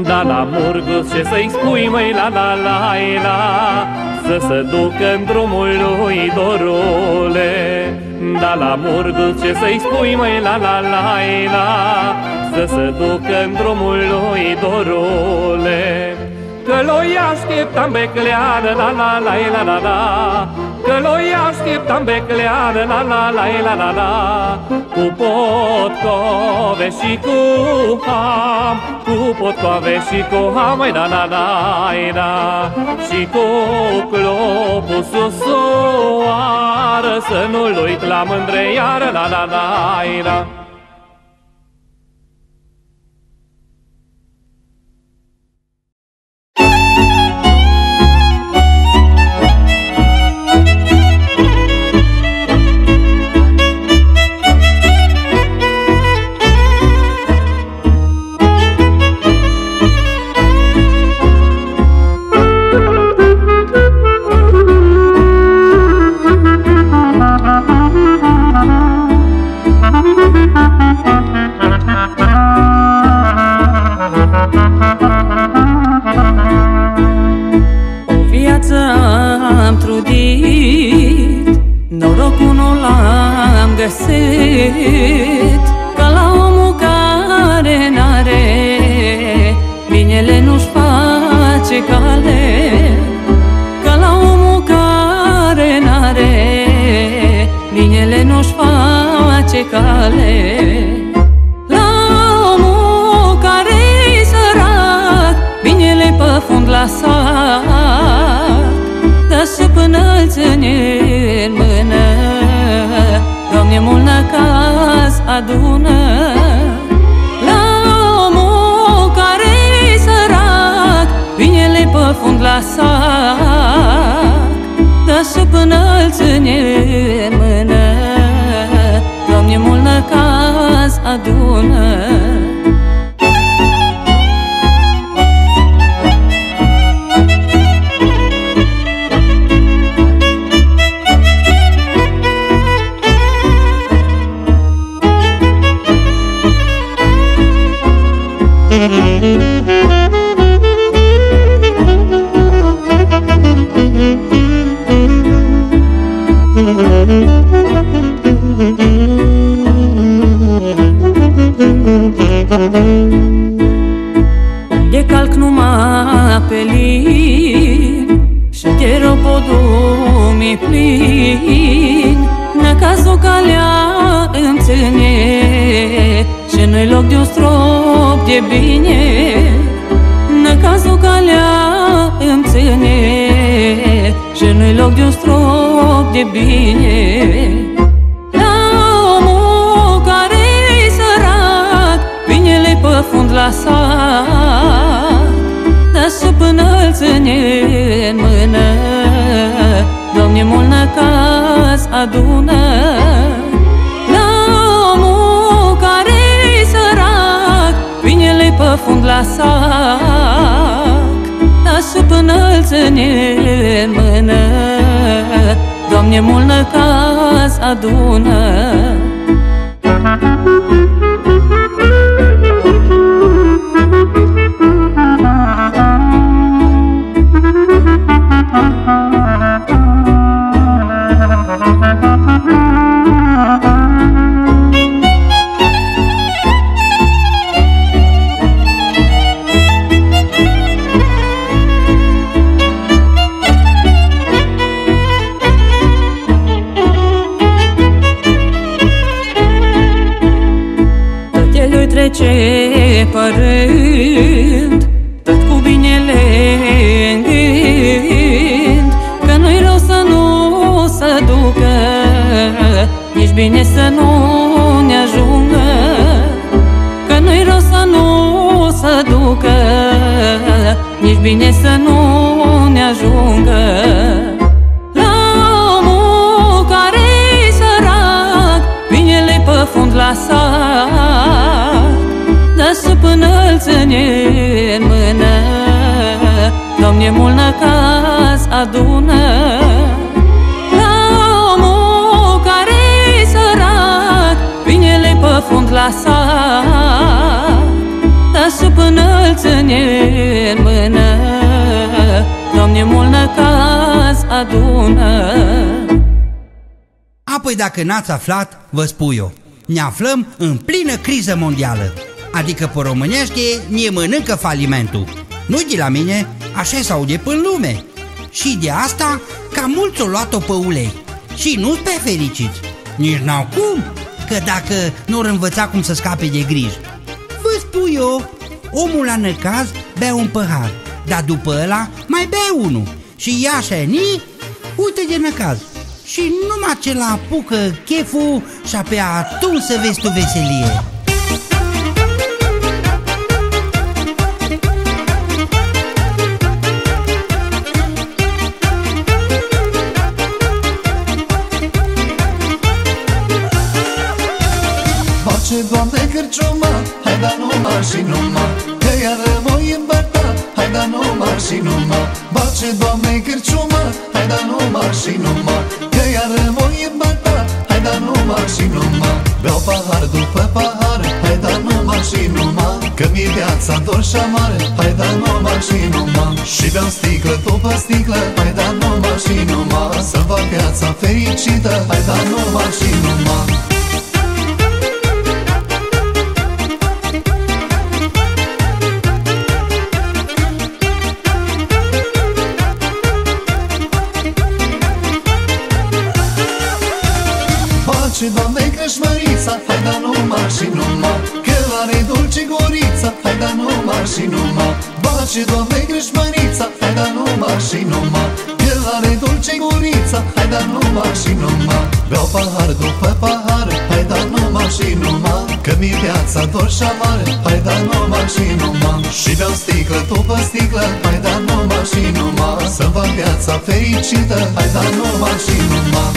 S20: Da la Murgus ce să-i spui, măi, la la la la, să se ducă în drumul lui, dorule. Da la Murgus ce să-i spui, măi, la la la la, să se ducă în drumul lui, dorule. Că l-o așteptam becleană, la la la la la la. Că l-o așteptam becleană, la la la la la la. Cu potcove și cu ham, cu potcove și cu ham, măi, la la la la. Și cu clopul susoară, să nu-l uit la mândre iară, la la la la.
S21: Norocul nu l-am găsit, ca la omul care n-are, binele nu-și face cale. Ca la omul care n-are, binele nu-și face cale. La omul care-i sărac, binele pe fund la sac, dă și până îl ține în mână, Doamne, mult năcaz adună. La omul care-i sărac, binele pe fund la sac, dă și până îl ține în mână, Doamne, mult năcaz adună. De calc numai pe lin și de răpodul mi plin. Năcazul calea îmi ține și nu-i loc de un strop de bine. Năcazul calea îmi ține și nu-i loc de un strop de bine. La omul care-i sărac, vinele pe fund la sac, dar și până îl ține în mână, Doamne, mult năcaz adună. La omul care-i sărac, vinele pe fund la sac, dar și până îl ține în mână, Doamne, mult năcaz adună. Trece părând, tot cu binele în gând, că nu-i rău să nu se ducă, nici bine să nu ne ajungă. Că nu-i rău să nu se ducă, nici bine să nu ne ajungă. La omul care-i sărac, binele pe fund la sac, dar și până îl ține în mână, Doamne, mult năcaz adună. La omul care-i sărac, vinele pe fund la sac, dar și până îl ține în mână, Doamne, mult năcaz adună.
S8: Apoi, dacă n-ați aflat, vă spun eu, ne aflăm în plină criză mondială. Adică pe românește ne mănâncă falimentul. Nu de la mine, așa s-aude până lume. Și de asta cam mulți o luat-o pe ulei. Și nu-s pe fericiți. Nici n-au cum, că dacă nu-or învăța cum să scape de griji. Vă spun eu, omul la năcaz bea un păhar, dar după ăla mai bea unul. Și ia șeni, uite de năcaz. Și numai ce la apucă cheful și apoi atunci să vezi tu veselie.
S6: Doamne, cârciuma, hai da numai și numai, că iar rămoi îmbătat, hai da numai și numai. Bace, Doamne, cârciuma, hai da numai și numai, că iar rămoi îmbătat, hai da numai și numai. Beau pahar după pahar, hai da numai și numai, că mi-e viața dor și amară, hai da numai și numai. Și beau sticlă după sticlă, hai da numai și numai, să-mi fac viața fericită, hai da numai și numai. Doamne, creșmărița, hai da numai și numai, că are dulce gurița, hai da numai și numai. Bace, Doamne, creșmărița, hai da numai și numai, că are dulce gurița, hai da numai și numai. Beau pahar după pahar, hai da numai și numai, că mi-e viața dor și amară, hai da numai și numai. Și beau sticlă după sticlă, hai da numai și numai, să-mi fac viața fericită, hai da numai și numai.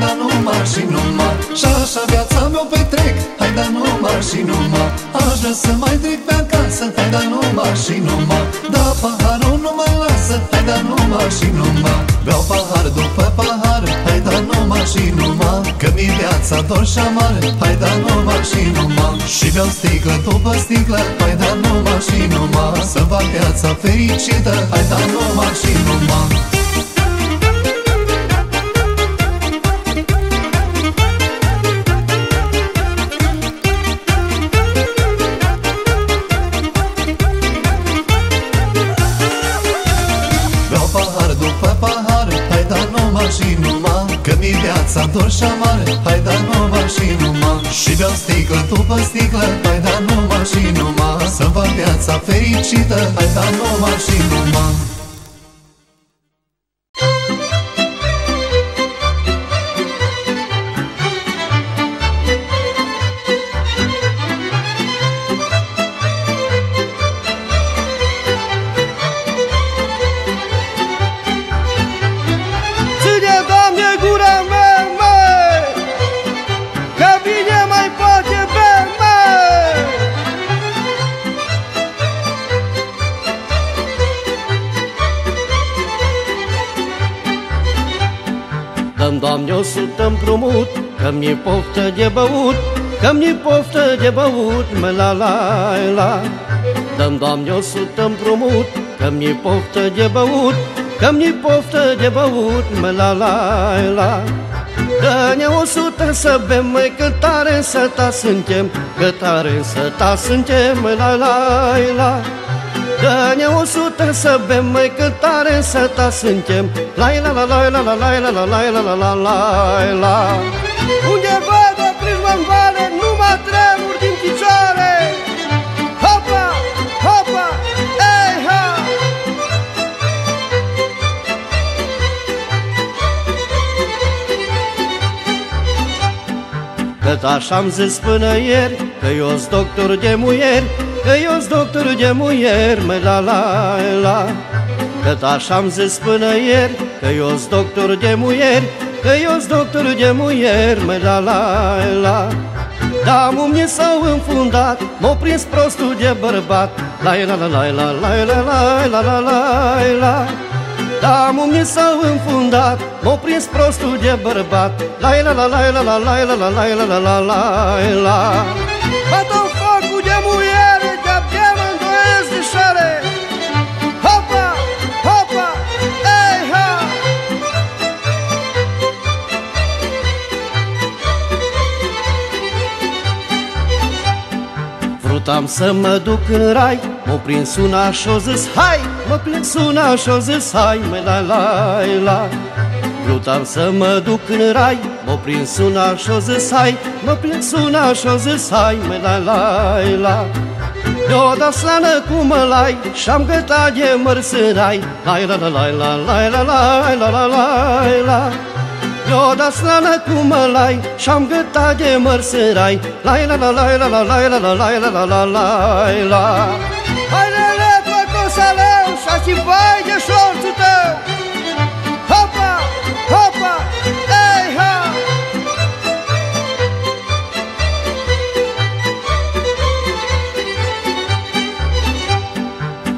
S6: da numai și numai. Și așa viața mea petrec, hai da numai și numai. Aș vrea să mai trec pe acasă, hai da numai și numai. Da paharul nu mai lasă, hai da numai și numai. Beau pahar după pahar, hai da numai și numai. Că mi-e viața dor și amar, hai da numai și numai. Și beau sticlă după sticlă, hai da numai și numai. Să fac viața fericită, hai da numai și numai. Că mi-e viața dor și amar, hai da numai și numai. Și beau sticlă după sticlă, hai da numai și numai. Să-mi fac viața fericită, hai da numai și numai.
S1: Doamne, 100 împrumut, că mi-e poftă de băut, că mi-e poftă de băut, mă la la la. Dă-mi, Doamne, 100 împrumut, că mi-e poftă de băut, că mi-e poftă de băut, mă la la la. Dă-ne 100 să bem, măi, că tare însătați suntem, că tare însătați suntem, mă la la la. Dă-ne 100 să bem, măi, că tare însătați suntem. La-i-la-la-la-la-la-la-la-la-la-la-la-la. Undeva de prismă în vale, numai tremuri din picioare. Hopa, hopa, ei, ha! Cât așa-am zis până ieri, că eu-s doctor de muieri, că eu-s doctor de muieri, măi, la-la-la. Cât așa-am zis până ieri, că eu-s doctor de muieri, că eu-s doctor de muieri, măi, la-la-la. Da, mumii s-au înfundat, m-au prins prostul de bărbat, la-la-la-la-la-la-la-la-la-la-la. Da, mumii s-au înfundat, m-au prins prostul de bărbat, la-la-la-la-la-la-la-la-la-la-la-la. Bată-o focul de muiere, de-abia mă-ndoiesc de șare. Hopa, hopa, ei, ha! Vreau să mă duc în rai, m-o prins una și-o zis hai, m-o prins una și-o zis hai, măi, la-la-la. Vreau să mă duc în rai, m-o prins una și-o zis hai, m-o prins una și-o zis hai, măi, la-la-la. De-o dat slană cu mălai și-am gătat de mărsărai, la-la-la-la-la-la-la-la-la-la-la. De-o dat slană cu mălai și-am gătat de mărsărai, la-la-la-la-la-la-la-la-la-la-la-la. Hai, lele, păcosaleu, și-ați vai de șorțul tău! Hopa, hopa, ei, ha!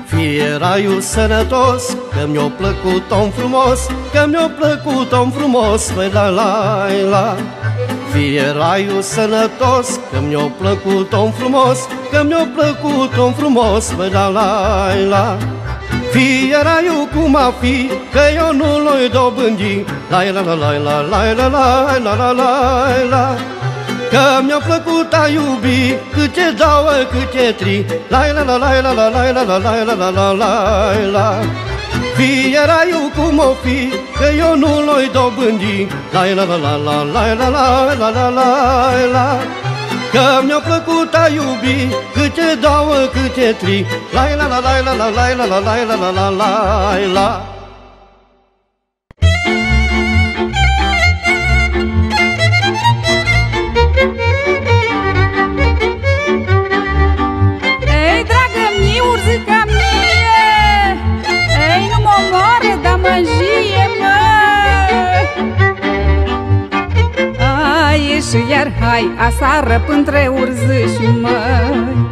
S1: Fie raiul sănătos, că mi-o plăcut om frumos, că mi-o plăcut om frumos, măi, la-la-la. Fie raiul sănătos, că mi-o plăcut om frumos, că mi-o plăcut om frumos, măi, la-la-la. Fie raiul cum a fi, că eu nu l-oi dobândi, la-la-la-la-la-la-la-la-la-la-la. Că mi-a plăcut a iubi, câte două, câte tri, la-la-la-la-la-la-la-la-la-la-la-la. Fie raiul cum o fi, că eu nu l-oi dobândi, la-la-la-la-la-la-la-la-la-la-la. Că mi-a plăcut a iubi, câte două, câte tri, la-la-la-la-la-la-la-la-la-la-la-la-la.
S5: și iar hai, asară pântre urziși, măi.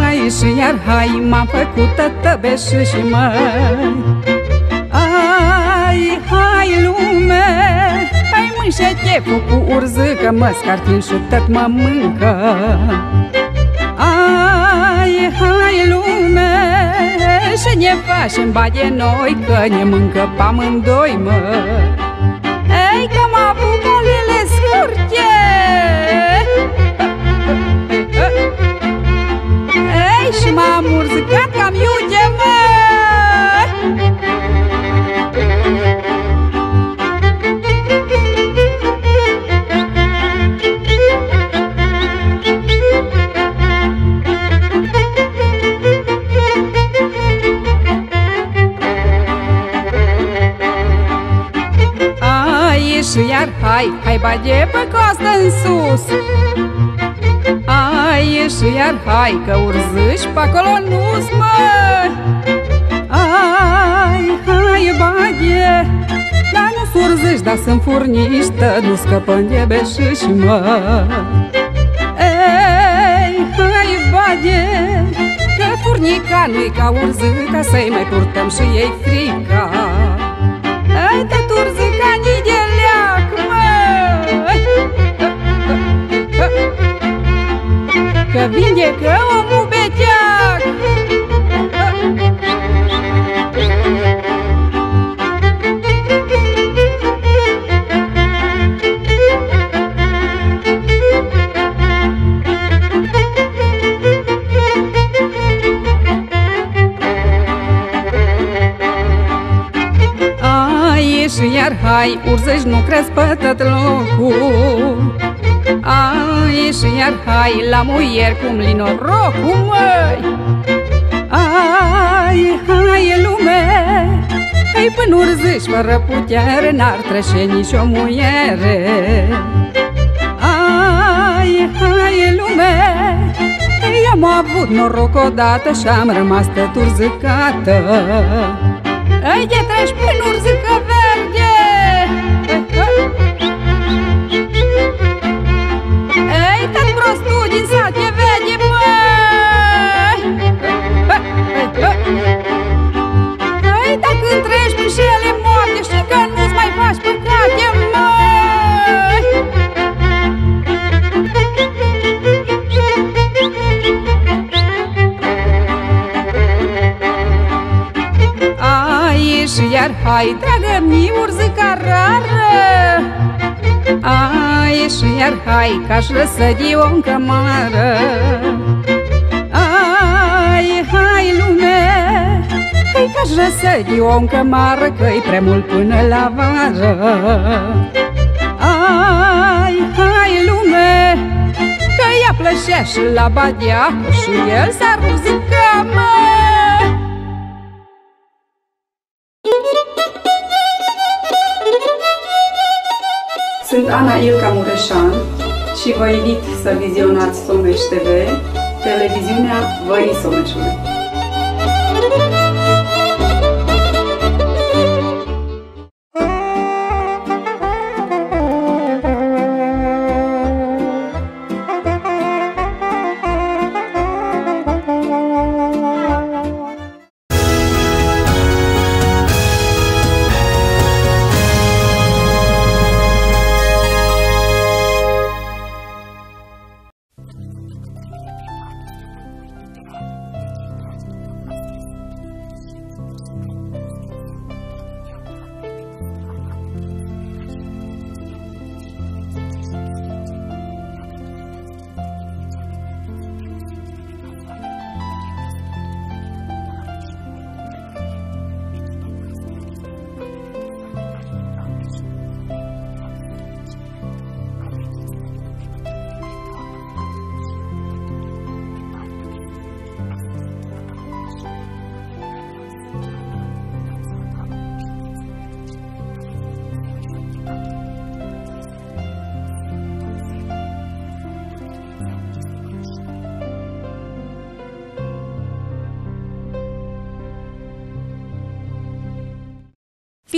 S5: Ai și iar hai, m-am făcut tătăbeșiși, măi. Ai, hai lume, hai mânșe cheful cu urzâcă, mă scartin și tot mă mâncă. Ai, hai lume, și ne facem bage noi, că ne mâncă pe amândoi, mă. Ei, că m-a apucat lile scurte. Ei, și m-am urzicat cam iute, mă. Și iar hai, hai bage pe costă în sus. Ai și iar hai, că urziși pe acolo nu-s, măi. Ai, hai bage, dar nu-s urziși, dar sunt furniștă, nu scăpăm de beșiși, măi. Ei, hai bage, că furnica nu-i ca urzica, să-i mai purtăm și ei frica. Ai te turzica ni de leac, măi. Că vindecă omul beteac. Și iar hai, urzești nu crezi pe tot locul. Ai și iar hai, la muier cum li norocul, măi. Ai, hai lume, hai până urzești fără putere, n-ar trece nici o muiere. Ai, hai lume, i-am avut noroc odată și-am rămas tot urzicată. Ai de treci prin urzică verde. Ei, tot prostul din sat te vede, măi. Ei, dacă întreci prin șele moarte, știi că nu-ți mai faci păcate, măi. Și iar hai, dragă-mi, urzica rară. Ai și iar hai, că-aș răsădi-o în cămară. Ai, hai lume, hai că-aș răsădi-o în cămară, că-i prea mult până la vară. Ai, hai lume, că ea plășea și la badea, și el s-ar urzica, mă.
S22: Sunt Ana Ilca Mureșan și vă invit să vizionați Someș TV, televiziunea Vării Someșului.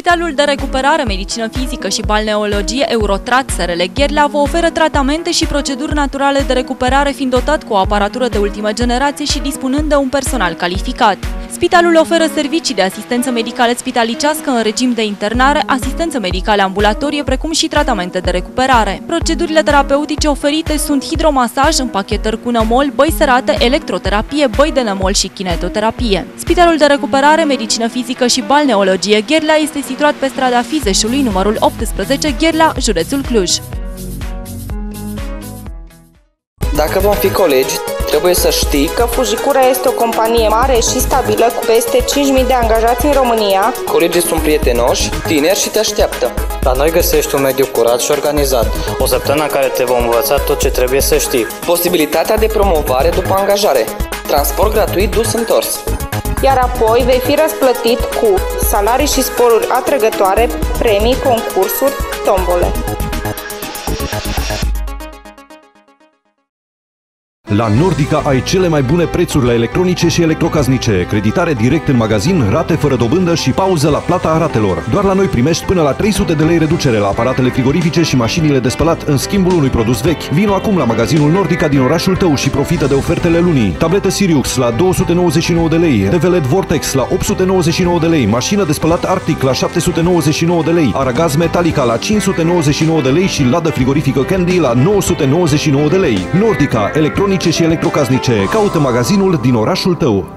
S11: Spitalul de Recuperare, Medicină Fizică și Balneologie Eurotrat SRL Gherla vă oferă tratamente și proceduri naturale de recuperare, fiind dotat cu o aparatură de ultimă generație și dispunând de un personal calificat. Spitalul oferă servicii de asistență medicală spitalicească în regim de internare, asistență medicală ambulatorie, precum și tratamente de recuperare. Procedurile terapeutice oferite sunt hidromasaj, împachetări cu nămol, băi serate, electroterapie, băi de nămol și kinetoterapie. Spitalul de Recuperare, Medicină Fizică și Balneologie Gherla este situat pe strada Fizeșului, numărul 18, Gherla, județul Cluj.
S13: Dacă vom fi colegi, trebuie să știi că Fujikura este o companie mare și stabilă cu peste 5.000 de angajați în România. Colegii sunt prietenoși, tineri și te așteaptă.
S14: La noi găsești un mediu curat și organizat. O săptămână în care te vom învăța tot ce trebuie să știi.
S13: Posibilitatea de promovare după angajare. Transport gratuit dus-întors. Iar apoi vei fi răsplătit cu salarii și sporuri atrăgătoare, premii, concursuri, tombole.
S10: La Nordica ai cele mai bune prețuri la electronice și electrocasnice, creditare direct în magazin, rate fără dobândă și pauză la plata ratelor. Doar la noi primești până la 300 de lei reducere la aparatele frigorifice și mașinile de spălat în schimbul unui produs vechi. Vino acum la magazinul Nordica din orașul tău și profită de ofertele lunii. Tabletă Sirius la 299 de lei, TV LED Vortex la 899 de lei, mașină de spălat Arctic la 799 de lei, aragaz Metallica la 599 de lei și ladă frigorifică Candy la 999 de lei. Nordica, electronice și electrocasnice. Caută magazinul din orașul tău.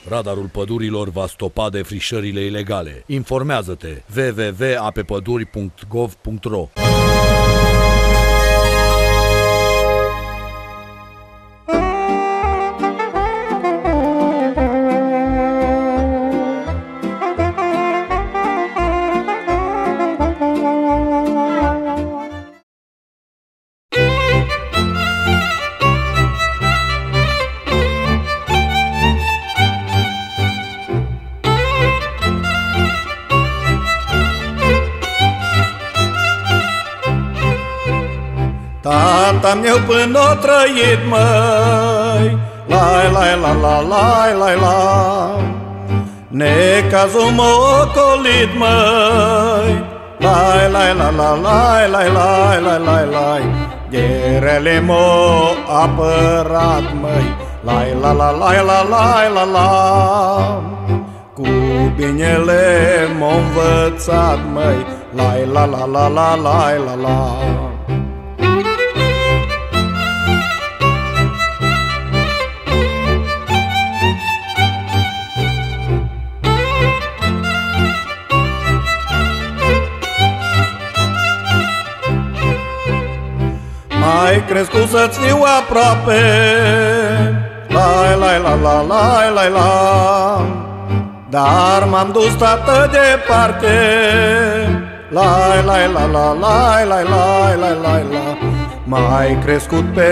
S15: Radarul pădurilor va stopa defrișările ilegale. Informează-te www.apepăduri.gov.ro.
S6: Tata-mi eu până o trăit, măi, lai, lai, la, la, lai, lai, la. Necazul m-a ocolit, măi, lai, lai, la, la, lai, lai, lai, lai, lai, lai. Gherele m-a apărat, măi, lai, la, la, lai, la, lai, la, la. Cu binele m-a învățat, măi, lai, la, la, la, la, lai, la, la. Mai crescut să-ți fiu aproape, lai, lai, la, la, lai, lai, la. Dar m-am dus atât departe, lai, lai, la, la, lai, lai, lai, lai, lai, la. Mai crescut pe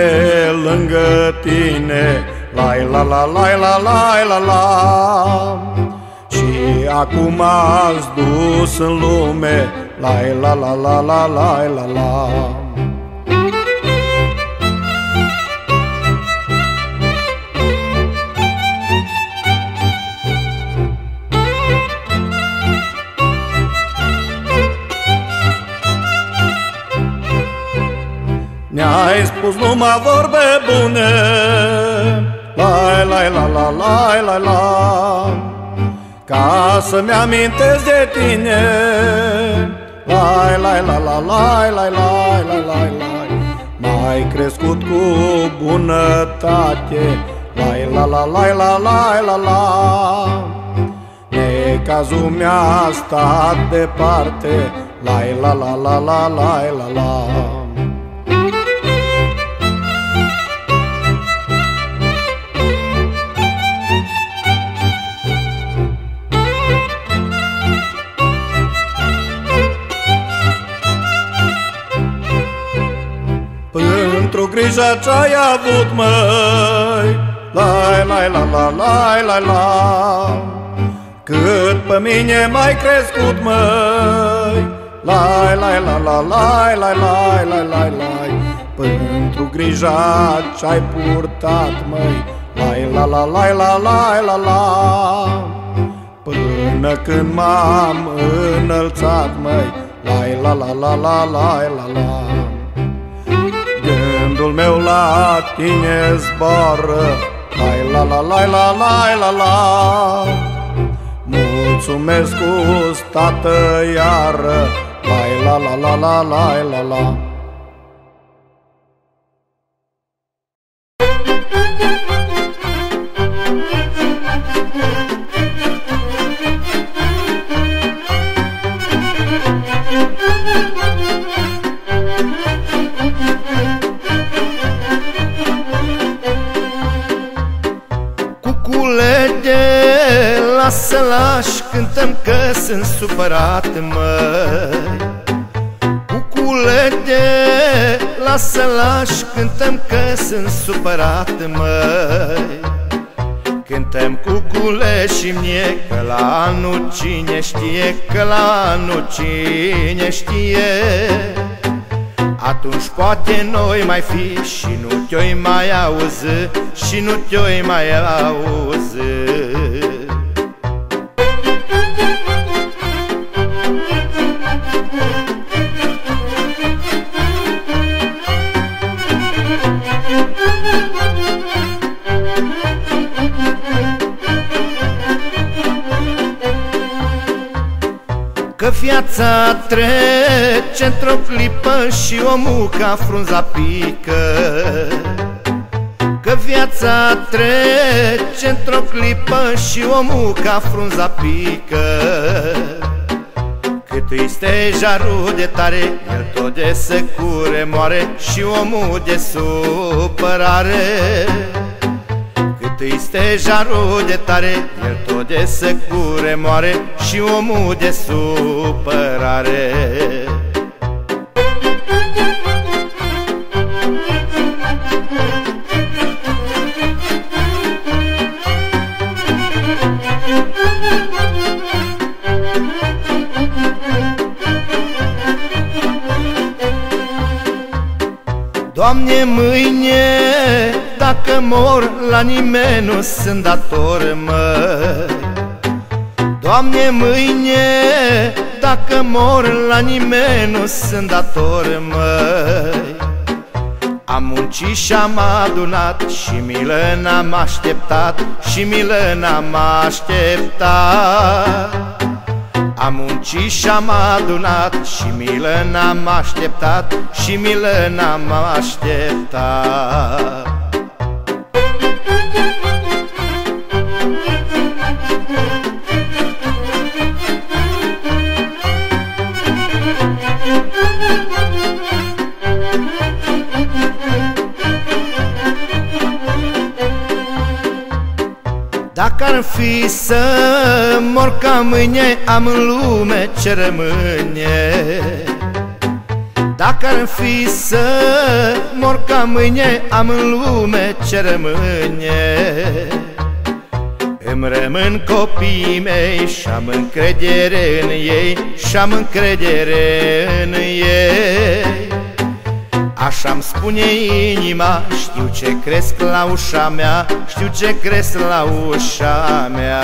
S6: lângă tine, lai, la, la, lai, la, lai, la, la. Și acum ați dus în lume, lai, la, la, la, la, lai, la, la.
S7: N-ai spus numai vorbe bune, lai, lai, la, la, lai, lai, la, ca să-mi amintesc de tine. Lai, lai, la, la, lai, lai, lai, lai, lai, lai. M-ai crescut cu bunătate, lai, la, la, lai, la, lai, la, la. Necazul mi-a stat departe, lai, la, la, la, la, lai, la, la. Pentru grija ce-ai avut, măi, lai, lai, la, la, lai, lai, la, cât pe mine m-ai crescut, măi, lai, lai, la, la, lai, lai, lai, lai, lai, lai, pentru grija ce-ai purtat, măi, lai, la, la, lai, la, lai, la, la, până când m-am înălțat, măi, lai, la, la, la, la, lai, la, la. Gândul meu la tine zboară, lai, la, la, lai, la, lai, la, la. Mulțumesc cu stată iară, lai, la, la, la, la, lai, la, la. Lasă lași, cântăm că sunt supărat, măi. Cuculete, lasă lași, cântăm că sunt supărat, măi. Cântăm cucule și mie, că la anul cine știe, că la anul cine știe. Atunci poate noi mai fi și nu te-oi mai auzi, și nu te-oi mai auzi. Că viața trece într-o clipă și omul ca frunza pică. Că viața trece într-o clipă și omul ca frunza pică. Cât îi stejarul de tare, el tot de secure moare și omul de supărare. Cât îi stejarul de tare, el tot de secure moare și omul de supărare. Doamne, mâine, dacă mor, la nimeni nu sunt dator, măi. Doamne, mâine, dacă mor, la nimeni nu sunt dator, măi. Am muncit și-am adunat și milă n-am așteptat, și milă n-am așteptat. Am muncit și-am adunat și milă n-am așteptat, și milă n-am așteptat. Dacă ar fi să mor ca mâine, am în lume ce rămâne. Dacă ar fi să mor ca mâine, am în lume ce rămâne. Îmi rămân copiii mei și-am încredere în ei, și-am încredere în ei. Așa-mi spune inima, știu ce cresc la ușa mea, știu ce cresc la ușa mea.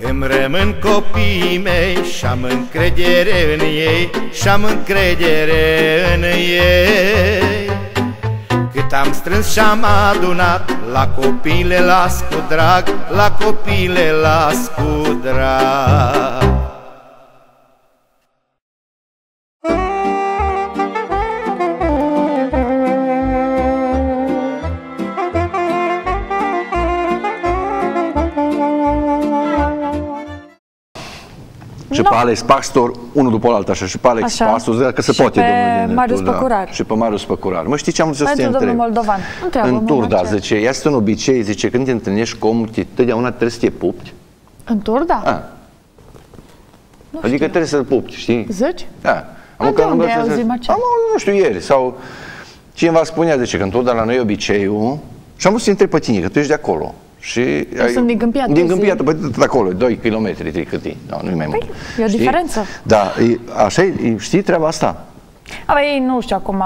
S7: Îmi rămân copiii mei și-am încredere în ei, și-am încredere în ei. Cât am strâns și-am adunat, la copii le las cu drag, la copii le las cu drag.
S4: Și pe Alex Pastor, unul după altul așa, și pe Alex Pastor, că se poate, domnul din
S2: Marius Păcurar.
S4: Și pe Marius Păcurar. Mă, știi ce am zis să te întreb?
S2: Pentru domnul Moldovan.
S4: În Turda, zice, este un obicei, zice, când te întâlnești cu omul, totdeauna trebuie să te pupti.
S2: În Turda?
S4: Adică trebuie să-l pupti, știi?
S2: Zici?
S4: Da.
S2: De unde ai auzit acea?
S4: Nu știu, ieri, sau cineva spunea, zice, că în Turda la noi e obiceiul, și am vrut să întreb pe tine, că tu ești de acolo. Și
S2: sunt din Câmpia
S4: Din Câmpia, pe acolo, 2 km, 3 cât e, nu-i mai mult.
S2: E o diferență.
S4: Da, așa e, știi treaba asta?
S2: Ei nu știu acum,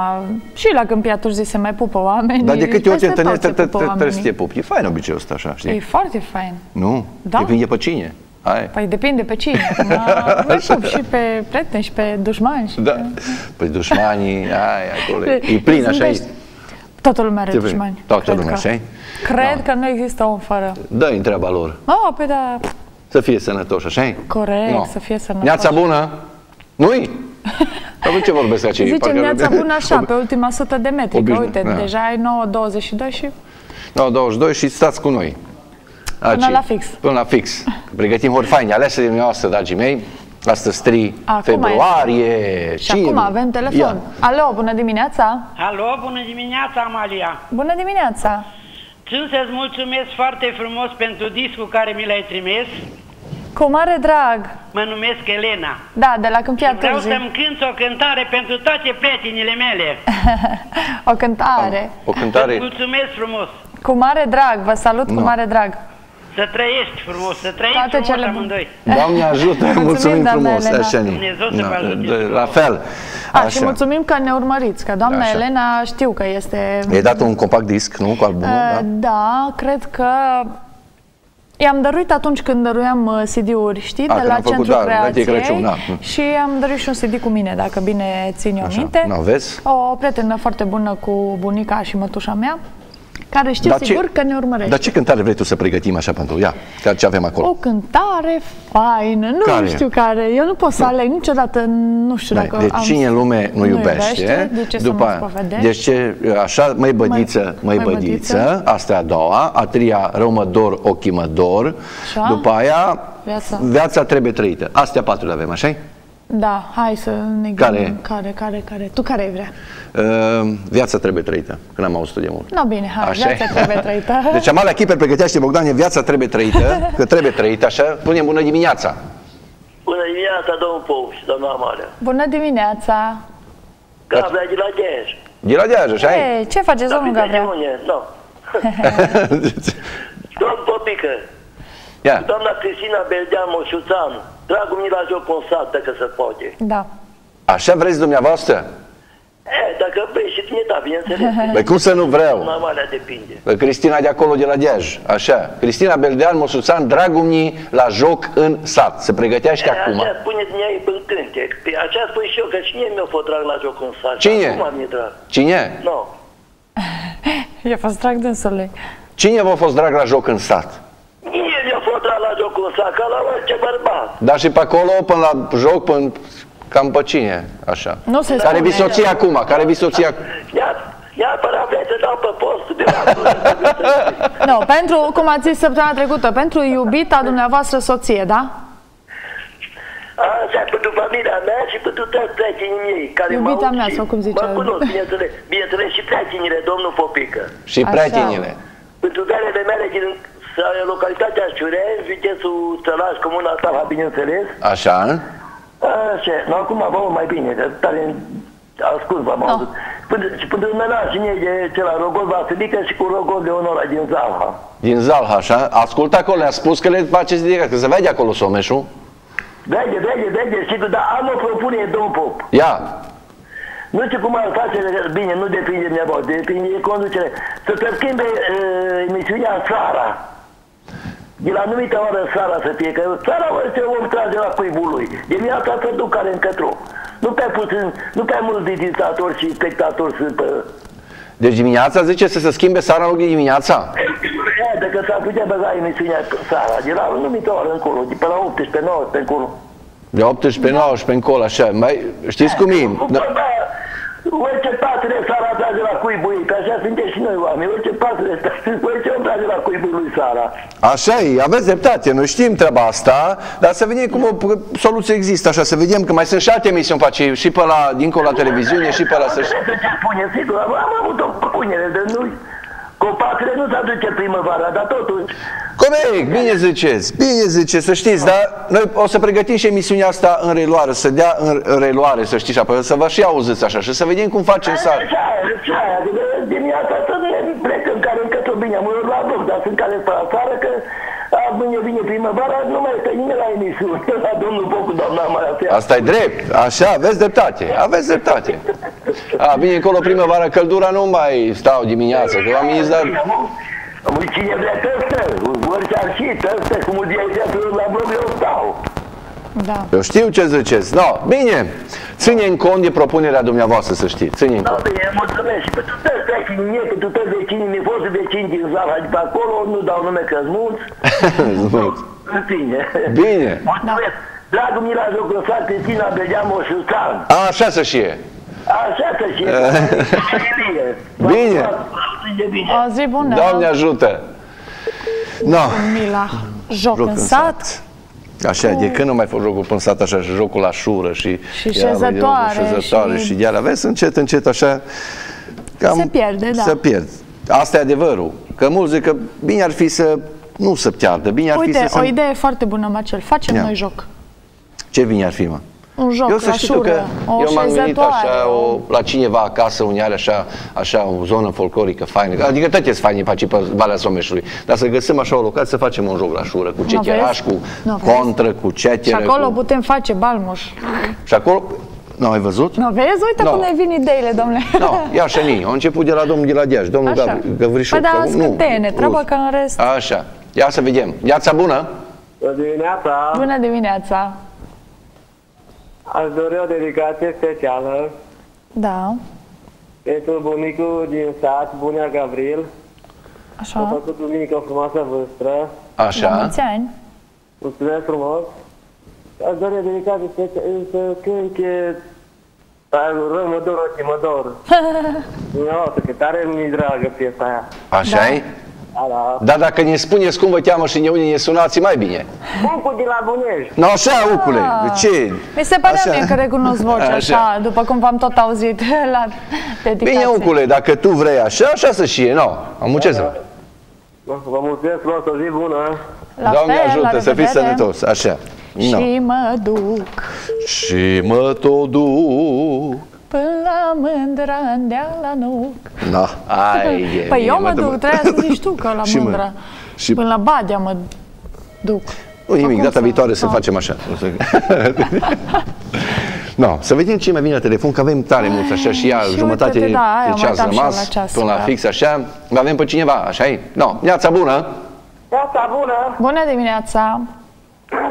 S2: și la Câmpia Turzii se mai pupă oamenii.
S4: Dar de câte ori te întâlnești, trebuie să te pupi. E fain obiceiul ăsta, așa, știi?
S2: E foarte fain.
S4: Nu?
S2: Da?
S4: Depinde pe cine.
S2: Păi depinde pe cine. Mai pup și pe prieteni și pe dușmani.
S4: Da, pe dușmanii, acolo, e plin, așa e.
S2: Toată lumea are dușmani.
S4: Toată lumea, așa e?
S2: Cred că nu există om fără.
S4: Dă-i întreaba lor.
S2: Păi da.
S4: Să fie sănătoși, așa-i?
S2: Corect, să fie sănătoși.
S4: Neața bună? Nu-i? Dar ce vorbesc acei?
S2: Zicem neața bună așa, pe ultima 100 de metri, că uite, deja ai 9:22 și...
S4: 9:22 și stați cu noi.
S2: Până la fix.
S4: Până la fix. Pregătim hori faine, alese de dumneavoastră, dragii mei. Astăzi 3 februarie.
S2: Și acum avem telefon. Alo, bună dimineața!
S9: Alo, bună dimineața, Amalia!
S2: Bună dimineața!
S9: Țin să-ți mulțumesc foarte frumos pentru discul care mi l-ai trimis.
S2: Cu mare drag!
S9: Mă numesc Elena.
S2: Da, de la Câmpia Turzii.
S9: Vreau să-mi cânt o cântare pentru toate prietenile mele.
S2: O cântare.
S4: O cântare.
S9: Îți mulțumesc frumos.
S2: Cu mare drag, vă salut cu mare drag.
S9: Să trăiești frumos, să trăiești
S2: toate
S9: frumos amândoi.
S4: Doamne ajută, mulțumim frumos. Așa
S9: Dumnezeu să vă ajute.
S4: La fel.
S2: Și mulțumim că ne urmăriți, că doamna Elena știu că este...
S4: I-ai dat un compact disc, nu? Cu albumul,
S2: da, cred că... I-am dăruit atunci când dăruiam CD-uri, știi, de la Centrul Creației și am dăruit și un CD cu mine, dacă bine țin eu minte. O prietenă foarte bună cu bunica și mătușa mea, care știu sigur că ne urmărește.
S4: Dar ce cântare vrei tu să pregătim așa pentru ea? Ce avem acolo?
S2: O cântare faină, nu știu care. Eu nu pot să aleg niciodată, nu știu dacă
S4: deci cine în lume nu iubește,
S2: de ce după să mă spovedești?
S4: Deci așa, măi bădiță, asta e a doua, a treia, rău mă dor, ochii mă dor, după aia, viața trebuie trăită. Astea 4 le avem, așa-i?
S2: Da, hai să ne gândim. Care? Tu care ai vrea?
S4: Viața trebuie trăită, când am auzit de mult.
S2: No, bine, hai, viața trebuie trăită.
S4: Deci Amalia Chiper pregătește, Bogdane, viața trebuie trăită, că trebuie trăită, așa, punem bună dimineața.
S12: Bună dimineața, domnul Pop și doamna Amalia.
S2: Bună dimineața.
S12: Gabriel de la Dej.
S4: De la Dej, așa
S2: e? Ce faceți, domnul Gabriel?
S12: Nu. Domnul Popică, doamna Cristina Beldean Moșuțan, dragul mi la joc un sat, dacă se poate.
S2: Da.
S4: Așa vreți dumneavoastră?
S12: Dacă vrei și tine, da, bineînțeles.
S4: Păi cum să nu vreau?
S12: Amalia depinde.
S4: Păi Cristina de acolo, de la Deaj, așa. Cristina Beldean Moșuțan, dragul mi la joc în sat. Se pregătește acum.
S12: Așa spune din ea în cântec. Așa spui și eu, că cine mi-a fost drag la joc în sat?
S4: Cine?
S12: Acum mi-e drag.
S4: Cine?
S12: Nu.
S2: I-a fost drag dânsului.
S4: Cine v-a fost drag la joc în sat?
S12: Mie mi-a fost drag la joc în sat, ca la orice bărbat.
S4: Dar și pe acolo, până la joc, până... Cam pe cine, așa?
S2: Nu se
S4: care vi soția acum? Care vi soția?
S12: Neapărat vrei să dau pe postul de la...
S2: Nu, pentru, cum ați zis săptămâna trecută, pentru iubita dumneavoastră soție, da?
S12: Așa, pentru familia mea și pentru toți prietenii mei care
S2: iubita mea, sau cum zice?
S12: Mă cunosc, bineînțeles, și prietenile, domnul Popică.
S4: Și prietenile.
S12: Pentru garele mele din localitatea Ciuren, județul Tălaș, comuna Talha, bineînțeles.
S4: Așa.
S12: Așa, no, acum vă mai bine, că tare ascult v-am auzit. Și pentru menajii mei de la Rogol Vasilică și cu Rogol de Onora din Zalha.
S4: Din Zalha, așa? Ascultă acolo, le-a spus că le faceți direct, că se vede acolo Someșul.
S12: Vede, sigur, dar am o propunere, domn Pop.
S4: Ia.
S12: Nu știu cum ar face, bine, nu depinde de nevoie, depinde de conducere. Să te schimbe emisiunea seara. de la anumită oră seara să fie, că seara orice om trage la cuibul lui. Dimineața să duc care încătru. Nu prea mulți vizitatori și spectatori sunt pe...
S4: Deci dimineața zice să se schimbe seara în loc de dimineața?
S12: Dacă s-ar putea băga emisiunea seara, de la anumită oră încolo, de pe la 18, 19 încolo.
S4: De 18, 19 încolo, așa. Mai, știți cum e?
S12: Orice pasăre seara trage la cuibul ei, că așa suntem și noi oameni. Orice pasăre, orice om trage la cuibul lui seara.
S4: Așa e, aveți dreptate, noi știm treaba asta, dar să vedem cum o soluție există, așa, să vedem că mai sunt și alte emisiuni, face și pe la, dincolo la televiziune, și pe la...
S12: Ce spune, sigur, am avut o propunere, de nu... Cu pasăre nu se aduce primăvara, dar totuși...
S4: Corect, bine ziceți, să știți, dar noi o să pregătim și emisiunea asta în reluare, să dea în reluare, să știți, apoi să vă și auziți așa și să vedem cum facem seara.
S12: Așa, dimineața să ne plecăm care încătru bine, am urlat la bloc, dar sunt care pe afară, că mâine vine primăvara, nu mai este nimeni la emisiune, la domnul Bocu, doamna Maratea.
S4: Asta e drept, așa, aveți dreptate. Bine, încolo primăvara, căldura nu mai stau dimineața, că oamenii dar...
S12: Cine vrea tăstă, orice ar fi tăstă, cum o diaizea la bloc, eu stau.
S2: Da.
S4: Eu știu ce ziceți. No, bine, ține în cont de propunerea dumneavoastră, să știți. Ține în cont.
S12: Da, bine, mulțumesc. Și pentru toți vecinii mie, pentru toți vecinii mei, fost vecini din Zala de pe acolo, nu dau nume că-s mulți. În fine.
S4: Bine.
S12: Mulțumesc. Dragul Mila Jocosar, Cristina Begeamo și Stan.
S4: Așa să știe.
S12: Așa să știe.
S4: Bine.
S2: O zi bună.
S4: Doamne ajută. No.
S2: Mila, joc în sat.
S4: Așa, de când nu mai fost jocul în sat, așa, și jocul la șură și
S2: șezătoare
S4: și de alea, vezi, încet, așa, cam
S2: se pierde, da.
S4: Se pierd. Asta e adevărul, că mulți zic că bine ar fi să nu se piardă, bine ar fi să...
S2: o idee foarte bună, Marcel, facem noi joc.
S4: Ce bine ar fi, mă?
S2: Un joc
S4: eu să
S2: la
S4: știu
S2: șură,
S4: că eu m-am gândit așa, la cineva acasă, unde are așa o zonă folclorică faină, adică toate sunt faine pe Valea Someșului, dar să găsim așa o locație să facem un joc la șură, cu ceteraș, cu contră, cu cetere.
S2: Și acolo putem face balmuș.
S4: Și acolo, nu ai văzut?
S2: Nu, vezi? Uite cum ne vin ideile, domnule.
S4: Ia și nii, a început de la domnul de la Deaș, domnul Găvrișoc.
S2: Păi da, scântene, treaba că în rest...
S4: Așa, ia să vedem. Viața bună!
S16: Bună dimineața!
S2: Bună dimineața!
S16: Aș dori o dedicație specială.
S2: Da.
S16: Pentru bunicul din sat, Bunea Gavril.
S2: Așa.
S16: A făcut duminică o frumoasă vâstră.
S4: Așa.
S2: La mulți ani.
S16: Mulțumesc frumos. Aș dori o dedicație specială să cânte Mă dor, ochii, mă dor. Că tare mi-i dragă piesa aia.
S4: Așa-i?
S16: Da.
S4: Dar dacă ne spuneți cum vă cheamă și ne sunați, mai bine.
S16: Bucu de la Bunești.
S4: No, așa, Ucule, ce?
S2: Mi se părea mie că recunosc vocea așa, după cum v-am tot auzit la dedicație.
S4: Bine, Ucule, dacă tu vrei așa, așa să știe, nu? Am ce să
S16: vă mulțumesc frumos, o zi bună.
S4: Doamne ajută, să fii sănătos, așa.
S2: Și mă duc.
S4: Și mă tot duc.
S2: Până la Mândra, deal la nuc.
S4: Da,
S2: păi eu mă duc, trebuia să zici tu că la Mândra. Până la Badea mă duc.
S4: Nu nimic, data viitoare să facem așa. No, să vedem ce mai vine la telefon, că avem tare mulți așa și ea jumătate de ceas rămas, până la fix așa. Avem pe cineva, așa-i? No, viața bună!
S18: Viața bună!
S2: Bună dimineața!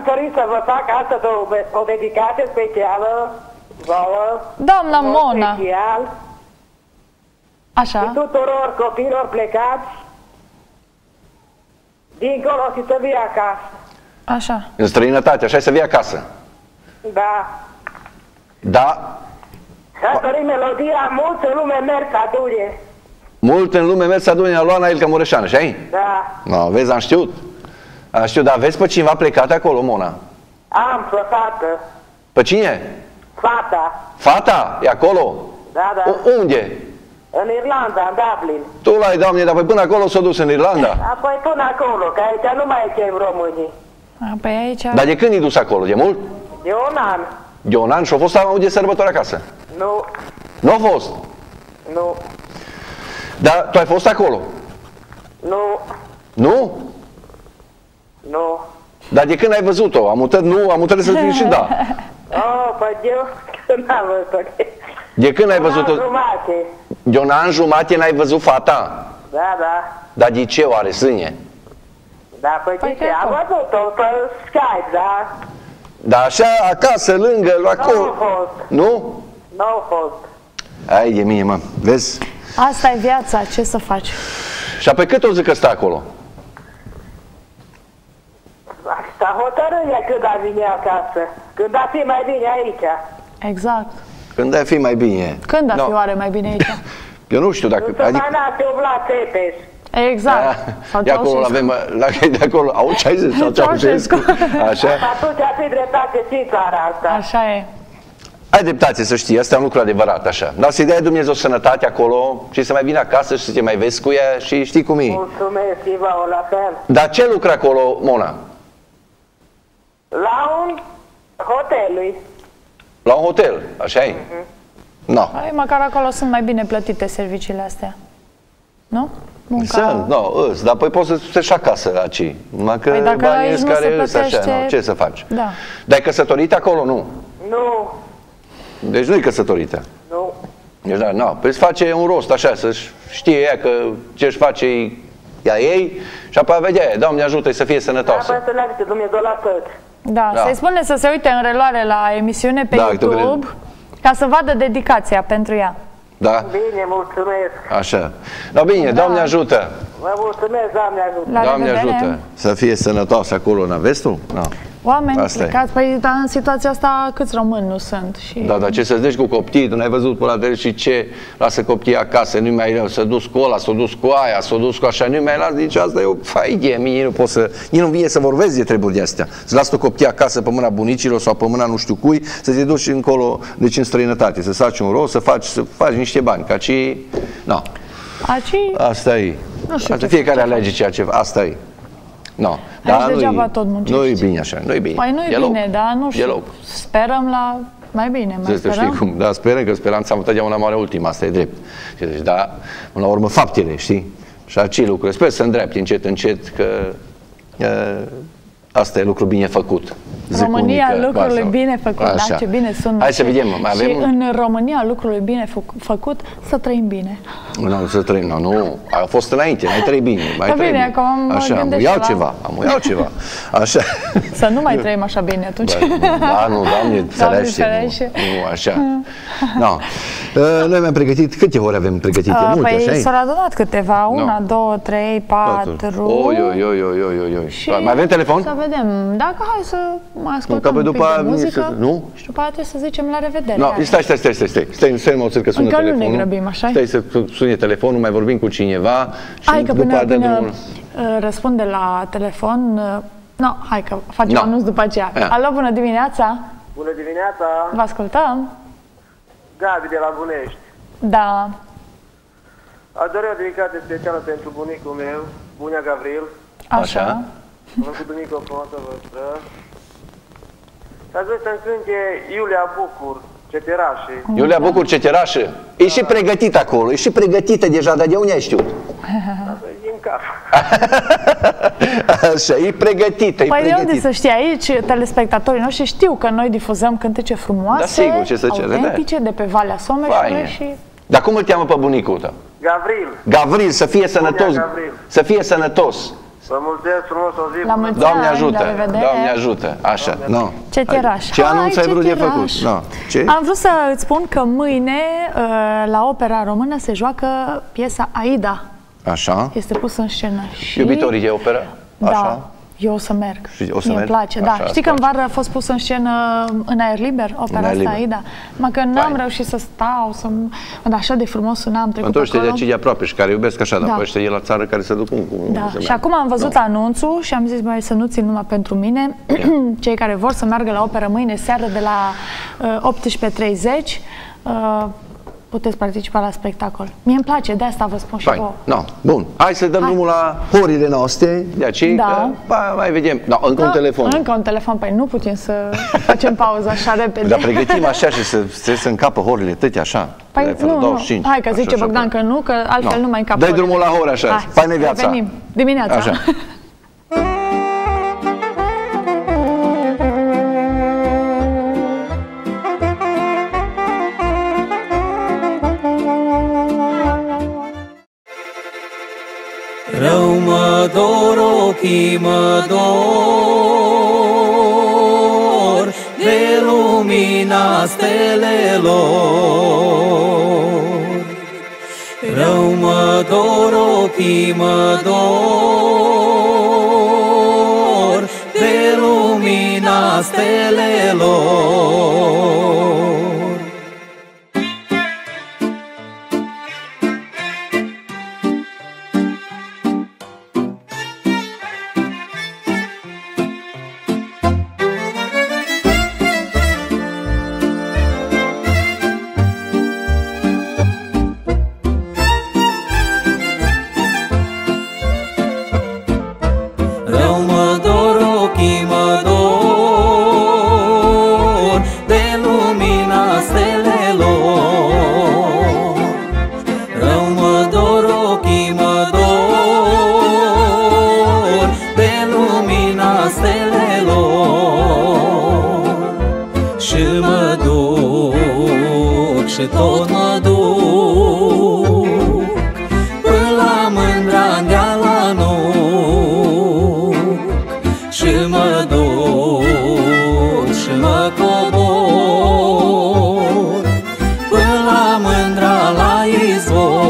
S18: Doriți să vă fac astăzi o dedicație specială vouă.
S2: Doamna Mona!
S18: Special.
S2: Așa.
S18: Și tuturor copiilor plecați dincolo și să vii acasă.
S2: Așa.
S4: În străinătate, așa să vii acasă.
S18: Da.
S4: Da.
S18: Să dorim melodia Mult în lume merg să adune.
S4: Mult în lume merg să adune la Luana Ilca Mureșan, așa-i?
S18: Da.
S4: No, vezi, am știut. Am știut, dar vezi pe cineva plecat acolo, Mona?
S18: Am, pe fată.
S4: Pe cine?
S18: Fata.
S4: Fata? E acolo?
S18: Da, da.
S4: Unde?
S18: În Irlanda, în Dublin.
S4: Tu l-ai, Doamne, dar până acolo s-a dus în Irlanda?
S18: Apoi până acolo, că aici nu mai chem românii.
S2: Păi aici...
S4: Dar de când i dus acolo? De mult?
S18: De un an.
S4: De un an? Și-a fost anul de sărbători acasă?
S18: Nu.
S4: Nu a fost?
S18: Nu.
S4: Dar tu ai fost acolo?
S18: Nu.
S4: Nu?
S18: Nu.
S4: Dar de când ai văzut-o? Am mutat nu, am mutat să zic și da.
S18: Oh, păi eu n-am văzut-o.
S4: De când ai văzut-o?
S18: Un an jumate.
S4: De un an jumate n-ai văzut fata?
S18: Da, da.
S4: Dar de ce oare, sânie?
S12: Da, păi ce, am văzut-o pe Skype, da?
S4: Dar așa, acasă, lângă, acolo...
S12: Nu a fost.
S4: Nu?
S12: Nu a fost.
S4: Ai de mine, mă, vezi?
S2: Asta e viața, ce să faci?
S4: Și apoi cât o zic că stă acolo?
S12: Asta hotărâia când a vine acasă. Când a fi mai bine aici.
S2: Exact.
S4: Când ar fi mai bine.
S2: Când ar fi oare mai bine aici?
S4: Eu nu știu dacă...
S12: Să adică... se Vlad Țepeș.
S2: Exact.
S4: De acolo avem, de acolo, au ce ai zis? Sau Ceaușescu. Așa?
S12: Atunci ar fi dreptate și țara asta.
S2: Așa e.
S4: Ai dreptate să știi, asta e un lucru adevărat, așa. Dar să-i dai Dumnezeu sănătate acolo și să mai vină acasă și să te mai vezi cu ea și știi cum e.
S12: Mulțumesc, Iva, la fel.
S4: Dar ce lucră acolo, Mona?
S12: La un hotel.
S4: La un hotel, așa e? No.
S2: Măcar acolo sunt mai bine plătite serviciile astea. Nu?
S4: Sunt, dar păi poți să te și acasă aici. Numai că
S2: păi
S4: banii îți care îți așa, ce să faci?
S2: Da.
S4: Dar ai căsătorit acolo, nu?
S12: Nu.
S4: Deci nu e căsătorită?
S12: Nu.
S4: Deci da, nu. Păi îți face un rost așa, să știe ea că ce își face ea ei și apoi vedea, Doamne ajută-i să fie sănătoasă.
S12: Da, păi să leagă Dumnezeu la tot.
S2: Da, să-i spune să se uite în reluare la emisiune pe YouTube ca să vadă dedicația pentru ea.
S4: Da?
S12: Bine, mulțumesc.
S4: Așa. Da, bine, Doamne ajută.
S12: Vă mulțumesc, Doamne ajută.
S4: Doamne ajută. Să fie sănătoasă acolo, n-aveți tu? No.
S2: Oameni plecați, păi în situația asta câți români nu sunt? Și...
S4: Da, dar ce să zici cu copii, tu n-ai văzut pe la tele și ce, lasă copiii acasă, nu mai rău, s-a dus cu ăla, s-a dus cu aia, s-a dus cu așa, nu mai las, nici asta e o faidie, mie nu pot să, nu vine să vorbesc de treburi de astea. Să las tu copiii acasă pe mâna bunicilor sau pe mâna nu știu cui, să te duci încolo, deci în străinătate, să faci un rost, să faci niște bani, ca ci, nu. Asta e. Fiecare alege ceea ce, asta e. No.
S2: Da, nu
S4: e bine așa, nu e bine.
S2: Păi nu e bine, dar nu știu, sperăm la mai bine, mai sperăm.
S4: Știi cum, da, sperăm că speranța întotdeauna mare ultima, asta e drept. Deci, da, până la urmă faptele, știi? Și acei lucruri, sper să îndrepte încet, că asta e lucru bine făcut.
S2: România, lucrurile bine făcut, da, ce bine sună.
S4: Hai să vedem,
S2: și în România, lucrurile bine făcut, să trăim bine.
S4: Nu, să trăim, nu, a fost înainte, mai trăim bine, mai trăim
S2: bine. Acum
S4: așa, am iau ceva, așa.
S2: Să nu mai trăim așa bine atunci.
S4: Da, nu, Doamne, ferește, nu, așa. No. Noi mi-am pregătit, câte ore avem pregătite? Multe, așa?
S2: Păi s-au adunat câteva, 1, 2, 3, 4.
S4: Mai avem telefon?
S2: Să vedem, dacă hai să mai ascultăm un pic de muzică și după aceea să zicem la revedere.
S4: No, stai mă oțel că sună telefonul.
S2: Încă nu ne grăbim, așa?
S4: Stai să sune telefonul, mai vorbim cu cineva și
S2: hai că până răspunde la telefon, hai că facem anunț după aceea. Alo, bună dimineața!
S12: Bună dimineața!
S2: Vă ascultăm!
S12: Gabi de la Bunești.
S2: Da.
S12: Aș dori o dedicare specială pentru bunicul meu, Bunea Gavril.
S2: Așa.
S12: Am făcut duminică o frumoasă văstră. Și aș vrea să-mi cânte Iulia Bucur, Ceterașe.
S4: Iulia Bucur, Ceterașe? E și pregătit acolo, e și pregătită deja, dar de unde ai știut?
S12: E în cap.
S4: Așa, e pregătită,
S2: Păi de unde să știi, aici telespectatorii noștri știu că noi difuzăm cântece frumoase, autentice, de pe Valea Someșului și...
S4: Dar cum îl cheamă pe bunicul tău?
S12: Gavril.
S4: Gavril, să fie sănătos. Să fie sănătos.
S12: Vă mulțumesc frumos, o zi.
S2: La mulți
S4: Doamne
S2: ani,
S4: ajută,
S2: la revedere.
S4: Doamne ajută, așa, no.
S2: Ce tiraș.
S4: Ce anunț ai vrut de făcut? No. Ce?
S2: Am vrut să îți spun că mâine la Opera Română se joacă piesa Aida.
S4: Așa.
S2: Este pusă în scenă. Și...
S4: Iubitorii de operă?
S2: Da.
S4: Așa.
S2: Eu o să merg.
S4: Mie
S2: îmi place, da.
S4: Așa,
S2: știi că în vară a fost pusă în scenă în aer liber, opera asta Aida? Mă că n-am reușit să stau, dar așa de frumos suna, am trecut
S4: acolo. Pentru ăștia de aproape și care iubesc așa, dar ăștia e la țară care se duc cu...
S2: Da, și acum am văzut anunțul și am zis, băi, să nu țin numai pentru mine. Cei care vor să meargă la operă mâine seară de la 18:30, puteți participa la spectacol. Mie îmi place, de asta vă spun și vouă.
S4: No, bun. Hai să dăm drumul la horile noastre, de aceea că mai vedem. No, încă un telefon.
S2: Încă un telefon, păi nu putem să facem pauză așa repede.
S4: Dar pregătim așa și să încapă horile tăte așa.
S2: Păi nu, hai că zice Bogdan că nu, că altfel nu mai încapă.
S4: Dai drumul la hore așa, faină viața.
S2: Venim dimineața.
S4: Așa.
S21: Rău mă dor ochii mă dor de lumina stelelor. Rău mă dor, ochii mă dor de lumina stelelor. Și tot mă duc până la Mândra-n-Deal la Nuc. Și mă duc și mă cobor până la Mândra la izvor.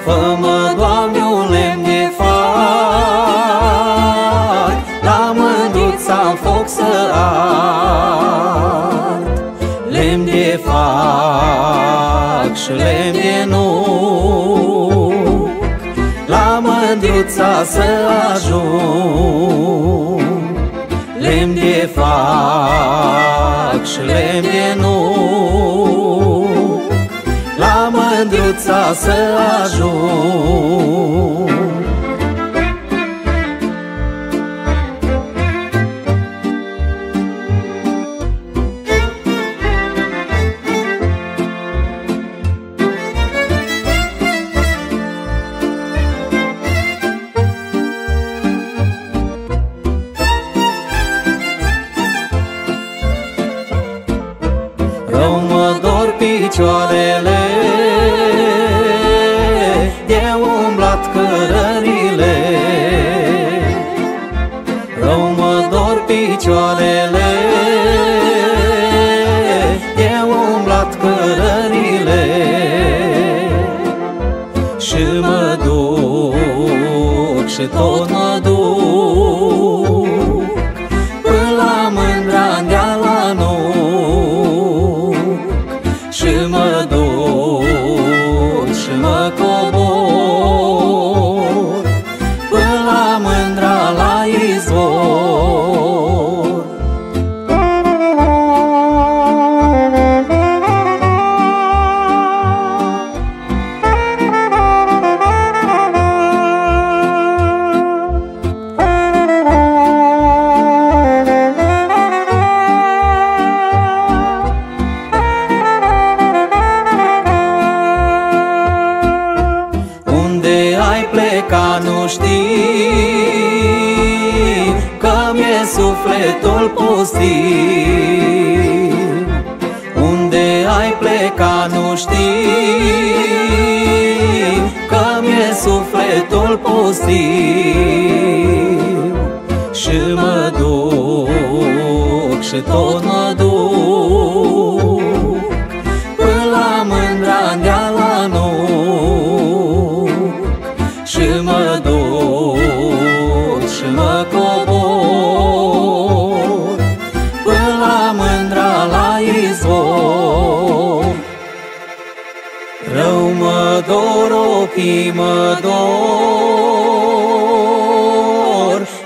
S21: Fă-mă, Doamne, un lemn de fac, la mândruța foc să ard. Lemn de fac și lemn de nuc, la mândruța să ajung. Lemn de fac și lemn de nuc, la mândruța să ajung. Rău mă dor picioarele de umblat cărările. Rău mă dor picioarele de umblat cărările. Și mă duc și tot mă duc până la Mândra-n-Deal la Nuc. Și mă duc și mă cobor până la Mândra la izvor. Pleca nu știi că mi-e sufletul pustiu. Unde ai pleca nu știi că mi-e sufletul pustiu. Și mă duc și tot mă duc până la Mândra-n-Deal la Nuc. Și mă duc și mă cobor până la Mândra la izvor. Rău mă dor, ochii mă dor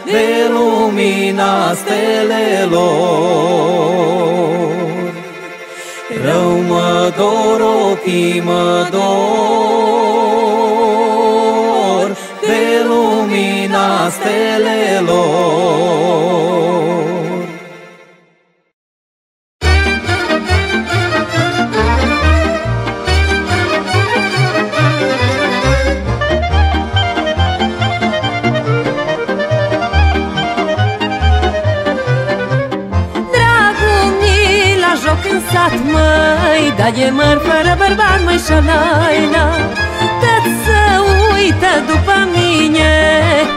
S21: de lumina stelelor. Rău mă dor, ochii mă dor stelelor. Măi, da e măr fără bărbat, măi, șalaina, tot să uită după mine,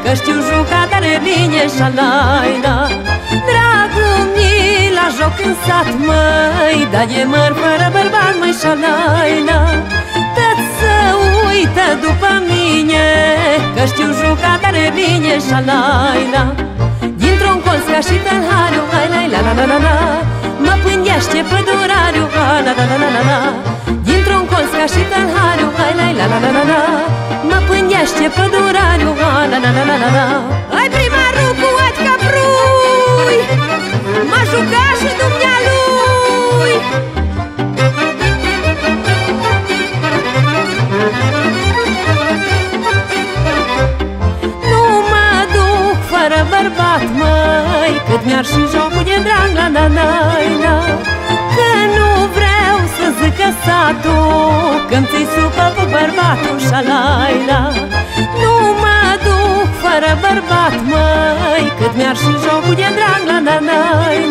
S21: că știu juca tare bine, șalaina. Dragul mi la joc în sat, măi, da e măr fără bărbat, măi, șalaina, tot să uită după mine, că știu juca tare bine, șalaina. Dintr-un colț ca și tălhariu, hai la la la la la la, mă pândește pădurariu, la la la la la la. Dintr-un colț ca și tălhariu, hai la la la la la la, mă pândește pădurariu, la la la la la la. Hai primarul cu ochi ca prui, m-a jucat și dumnealui. Nu mă duc fără bărbat, măi, cât mi-ar și jocul de drag, la la la la. Că nu vreau să zică satul că-mi ții supă cu bărbatul, șalaila. Nu mă duc fără bărbat, măi, cât mi-ar și jocul de drag, la la la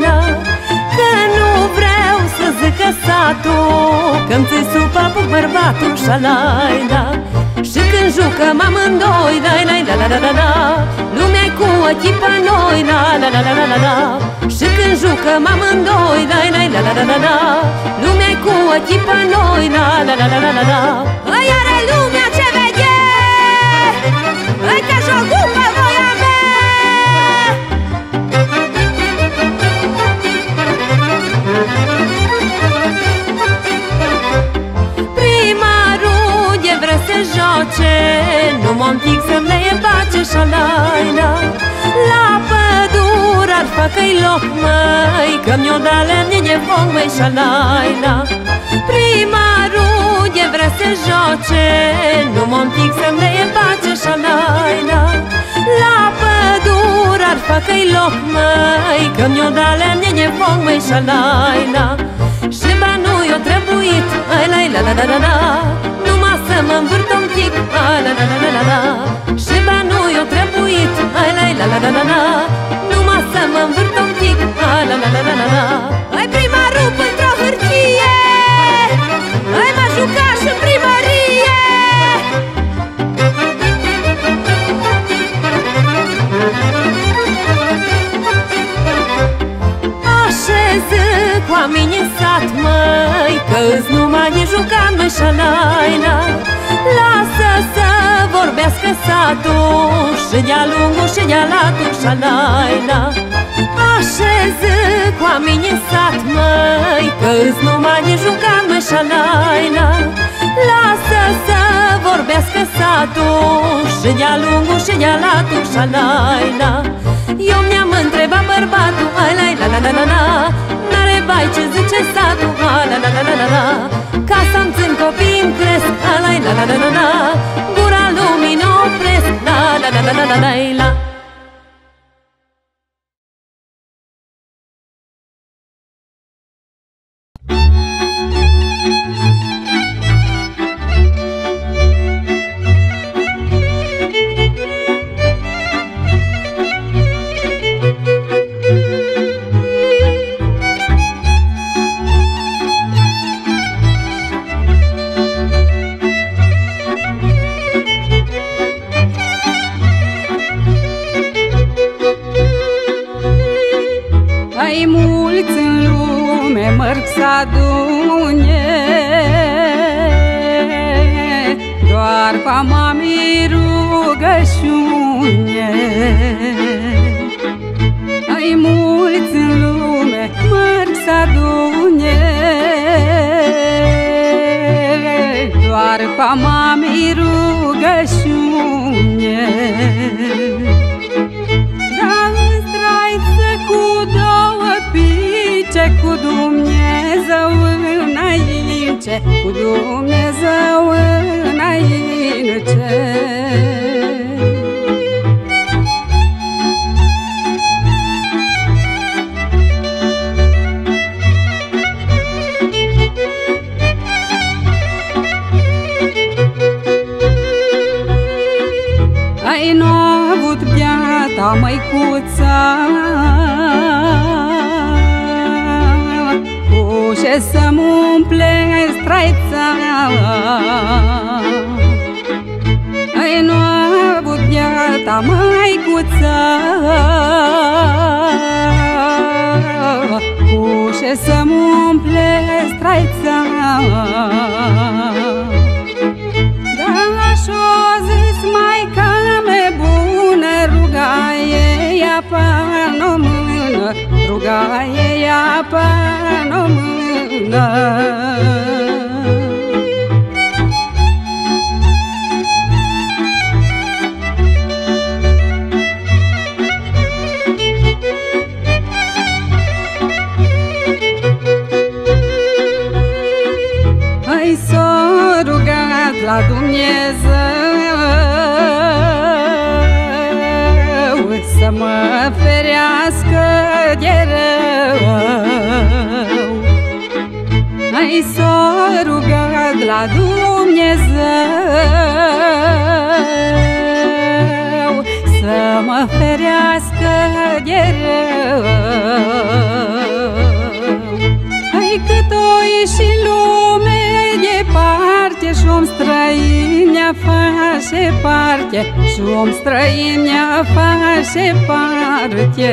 S21: la. Că nu vreau să zică satul că-mi ții supă cu bărbatul, șalaila. Și când jucăm amândoi, la la la la la la la, lumea-i cu ochii pe noi, la la la la la la la. Și când jucăm amândoi, la la la la la la la, lumea-i cu ochii pe noi, la la la la la la la. Îi are lumea ce vede, îi că jocul pe voia mea. Primarul de vrea să joace, nu mă întic să-mi leie pace, șalaina. La pădure ar facă-i loc, măi, că mi-o da lemne de foc, măi, șalaina. Primarul de vrea să joace, nu mă întic să-mi leie pace, șalaina. La pădure ar facă-i loc, măi, că mi-o da lemne de foc, măi, șalaina. Și banul i-o trebuit, ai la la la la la la, numai să mă învârt un pic, ai la la la la la la. Și banul i-o trebuit, ai la la la la la la, numai să mă învârt un pic, ai la la la la la la. Ai primarul într-o hârtie, ai m-a jucat și în primărie. Așezând cu oameni în sat, măi, că-s numai de jucat, măi, șalaina. Lasă să vorbească satul și de-a lungul și de-a latul, șalaina. Așezând cu oameni în sat, măi, că-s numai de jucat, măi, șalaina. Lasă să vorbească satul și de-a lungul și de-a latul, șalaina. Eu mi-am întrebat bărbatul, ai la la la la la la, n-are bai ce zice satul, ai la la la la la la. Ca să-mi țin copiii-mi cresc, ai la la la la la, gura lumii n-o opresc, la la la la la la la la.
S5: Doar fama mi rugăciune. Ai mulți în lume merg să adune, doar fama mi rugăciune. Dar straiță cu două pice, cu Dumnezeu înainte, cu Dumnezeu înainte. la măicuța, cu ce să-mi umple straița. Ai nu a avut viața măicuța, cu ce să-mi umple straița. Dar și-o zis maica mea bună, ruga-i apa-n-o mână, ruga-i apa-n-o mână. Ai s-o rugat la Dumnezeu să mă ferească de rău. Ai s-o rugat la Dumnezeu să mă ferească de rău. Ai cât-o ieși lume departe și-om străin ne-a face parte, și-om străin ne-a face parte.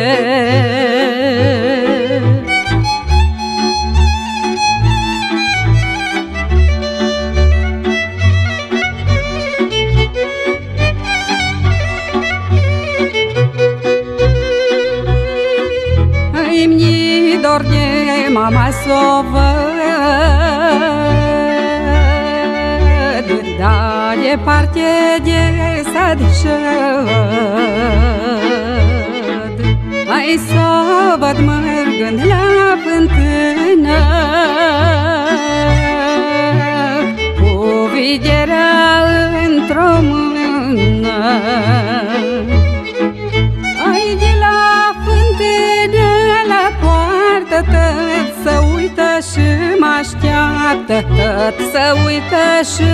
S5: Ai-mi dor de mama s-o văd, da departe de sat șăd. Ai s-o văd mergând la fântână, cu viderea într-o mână. Ai de la fântână la poartă, tot să uită și mă așteaptă, tot să uită și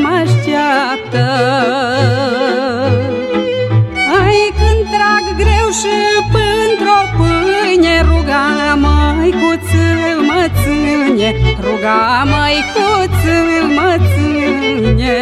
S5: mă așteaptă. Ai când trag greu și pântr-o pâine, ruga măicuță mă ține, ruga măicuță mă ține.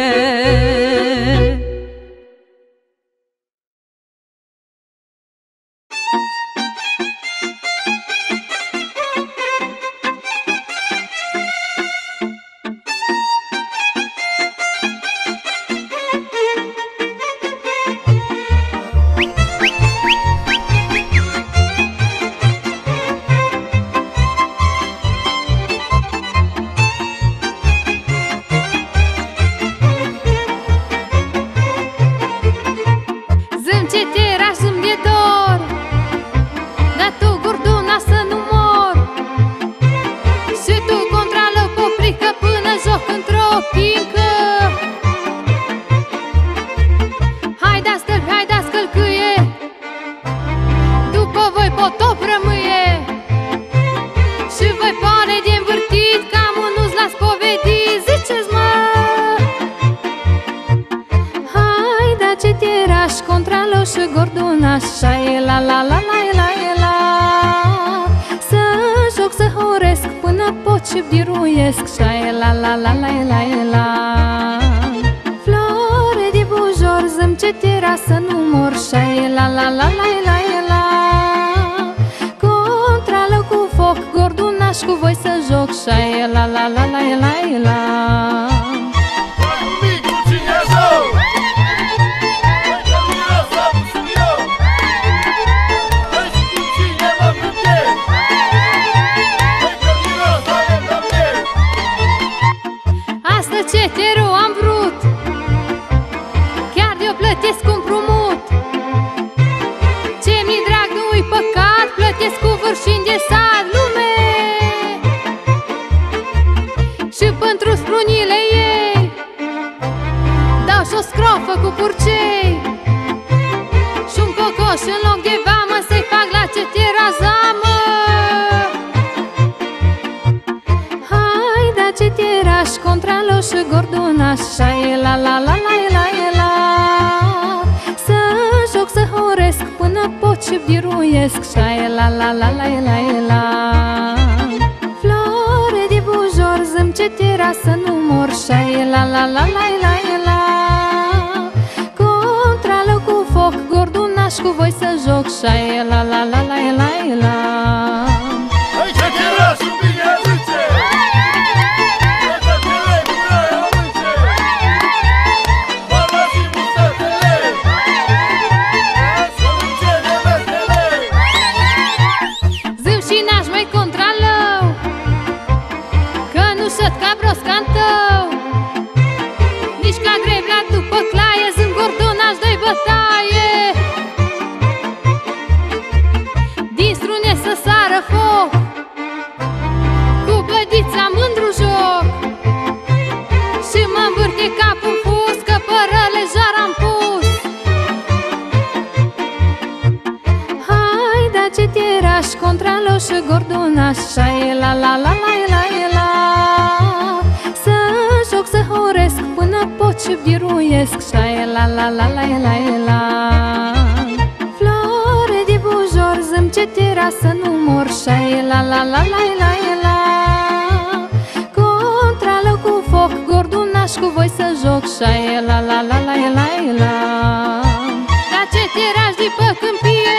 S21: și biruiesc șaie la la la la la la. Flore de bujor, zâm ce tira să nu mor șaie la la la la la la. Contrală cu foc, gordunaș cu voi să joc șaie la la la la la la.
S3: Hai ce tira și bine zice!
S21: Și gordunaș șaie la la la la la la. Să joc, să horesc până pot și biruiesc șaie la la la la la la. Flore de bujor, zâm ce tira să nu mor șaie la la la la la la. Contrală cu foc, gordunaș cu voi să joc șaie la la la la la la. Dar ce tirași de pe câmpie,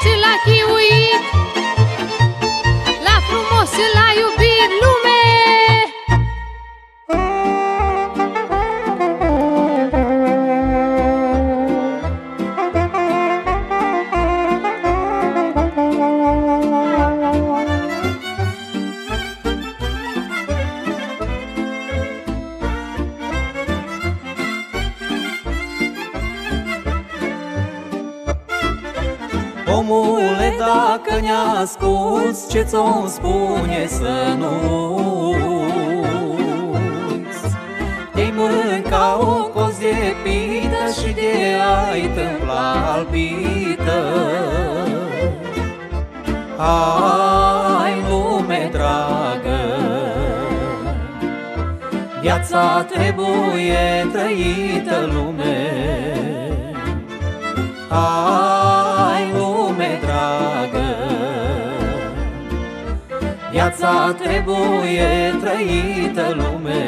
S21: și la chiuit, la frumos și la iubit lume.
S17: Omule, dacă ne-asculți ce ți-o spune să nu uiți, te-ai mânca o coz de pită și de ai tâmpla albită. Hai, lume dragă, viața trebuie trăită, lume. Hai, lume dragă, viața trebuie trăită, lume.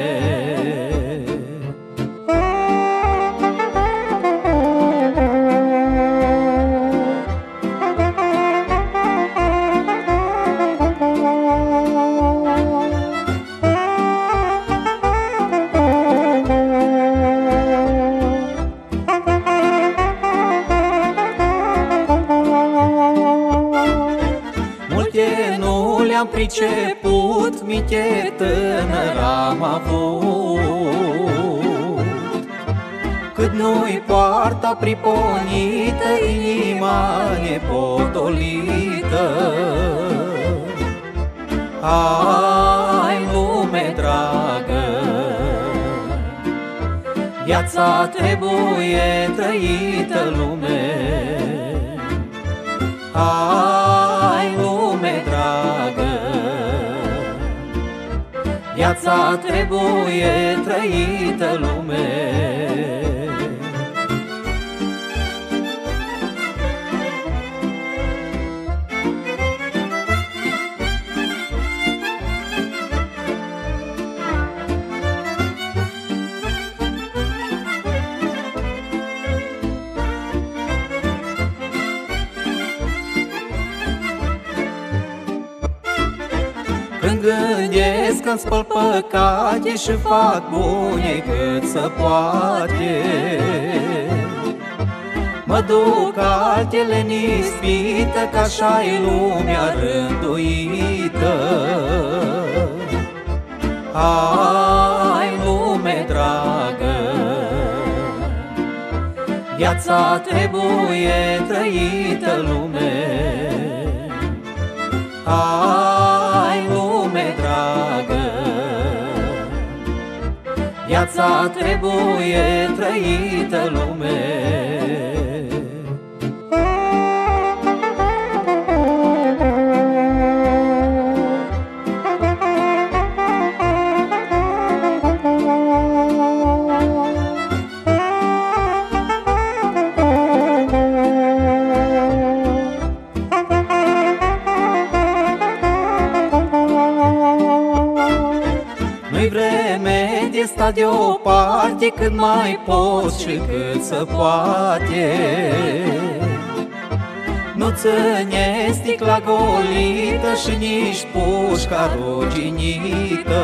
S17: Am priceput, miche tânăr am avut, cât nu-i poarta priponită, inima nepotolită. Hai, lume dragă, viața trebuie trăită, lume. Hai, lume dragă, viața trebuie trăită, lume. Când gândesc că-mi spăl păcate și fac bune cât să poate, mă duc altele nispită, că așa-i lumea rânduită. Hai, lume dragă, viața trebuie trăită, lume. Hai, lume dragă, viața trebuie trăită, lume. viața deoparte cât mai poți și cât se poate. Nu ține sticla golită și nici pușca ruginită.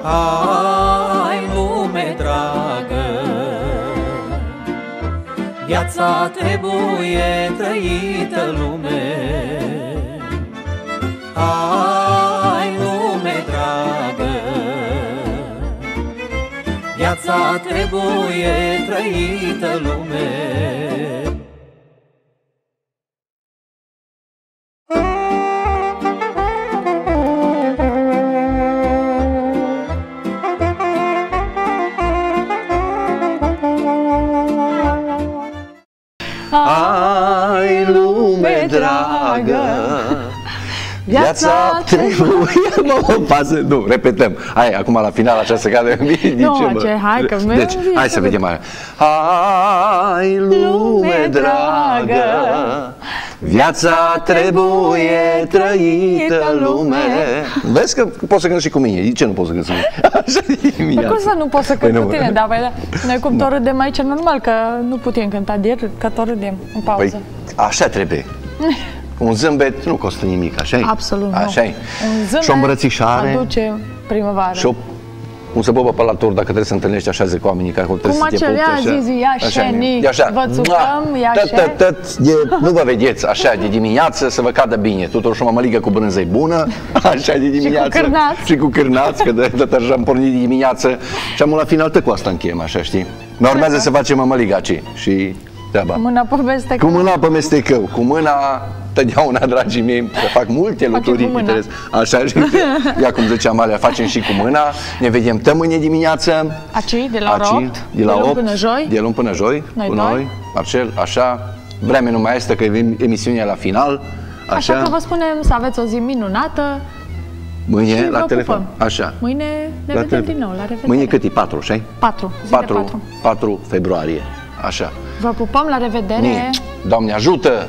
S17: Hai, lume dragă, viața trebuie trăită, lume. Hai, lume dragă, viața trebuie trăită, lume.
S4: Ai, lume dragă, viața trebuie... Mă pasă, nu, repetăm. Hai, acum la final, așa se cade.
S2: Hai, că
S4: deci, hai să vedem aia. Hai, lume dragă, viața trebuie trăită, lume. Vezi că poți să cânti și cu mine. De ce nu poți să cânti cu mine? Așa dimineața.
S2: Cum să nu poți să cânti cu tine? Dar noi cum tot râdem aici, normal că nu putem cânta de el, că tot râdem în pauză.
S4: Păi, așa trebuie. Un zâmbet nu costă nimic, așa-i?
S2: Absolut,
S4: așa-i.
S2: Un zâmbet
S4: și o îmbrățișare
S2: aduce primăvară.
S4: Și cum să băbă pe la tur dacă trebuie să întâlnești așa cu oamenii care trebuie să te pupi,
S2: așa. Vă țupăm,
S4: nu vă vedeți așa de dimineață să vă cadă bine. Tuturor și o mămăligă cu brânză bună, așa de dimineață. Și cu cârnați, că de așa am pornit de dimineață. Și am la final tot cu asta încheiem, așa, știi? Mai urmează să facem mămăliga aici și treaba.
S2: Cu mâna pe mestecău.
S4: Cu mâna pe mestecău, cu mâna totdeauna, dragii mei, să fac multe lucruri. Așa, ia cum ziceam, alea facem și cu mâna. Ne vedem mâine dimineață.
S2: Aci, de la ora 8,
S4: de la 8
S2: până joi.
S4: De luni până joi, cu noi, Marcel, așa. Vremea nu mai este, că e emisiunea la final.
S2: Așa că vă spunem să aveți o zi minunată.
S4: Mâine la telefon. Așa.
S2: Mâine ne vedem din nou, la revedere.
S4: Mâine cât e? 4, așa?
S2: 4
S4: februarie. Așa.
S2: Vă pupăm, la revedere!
S4: Doamne ajută!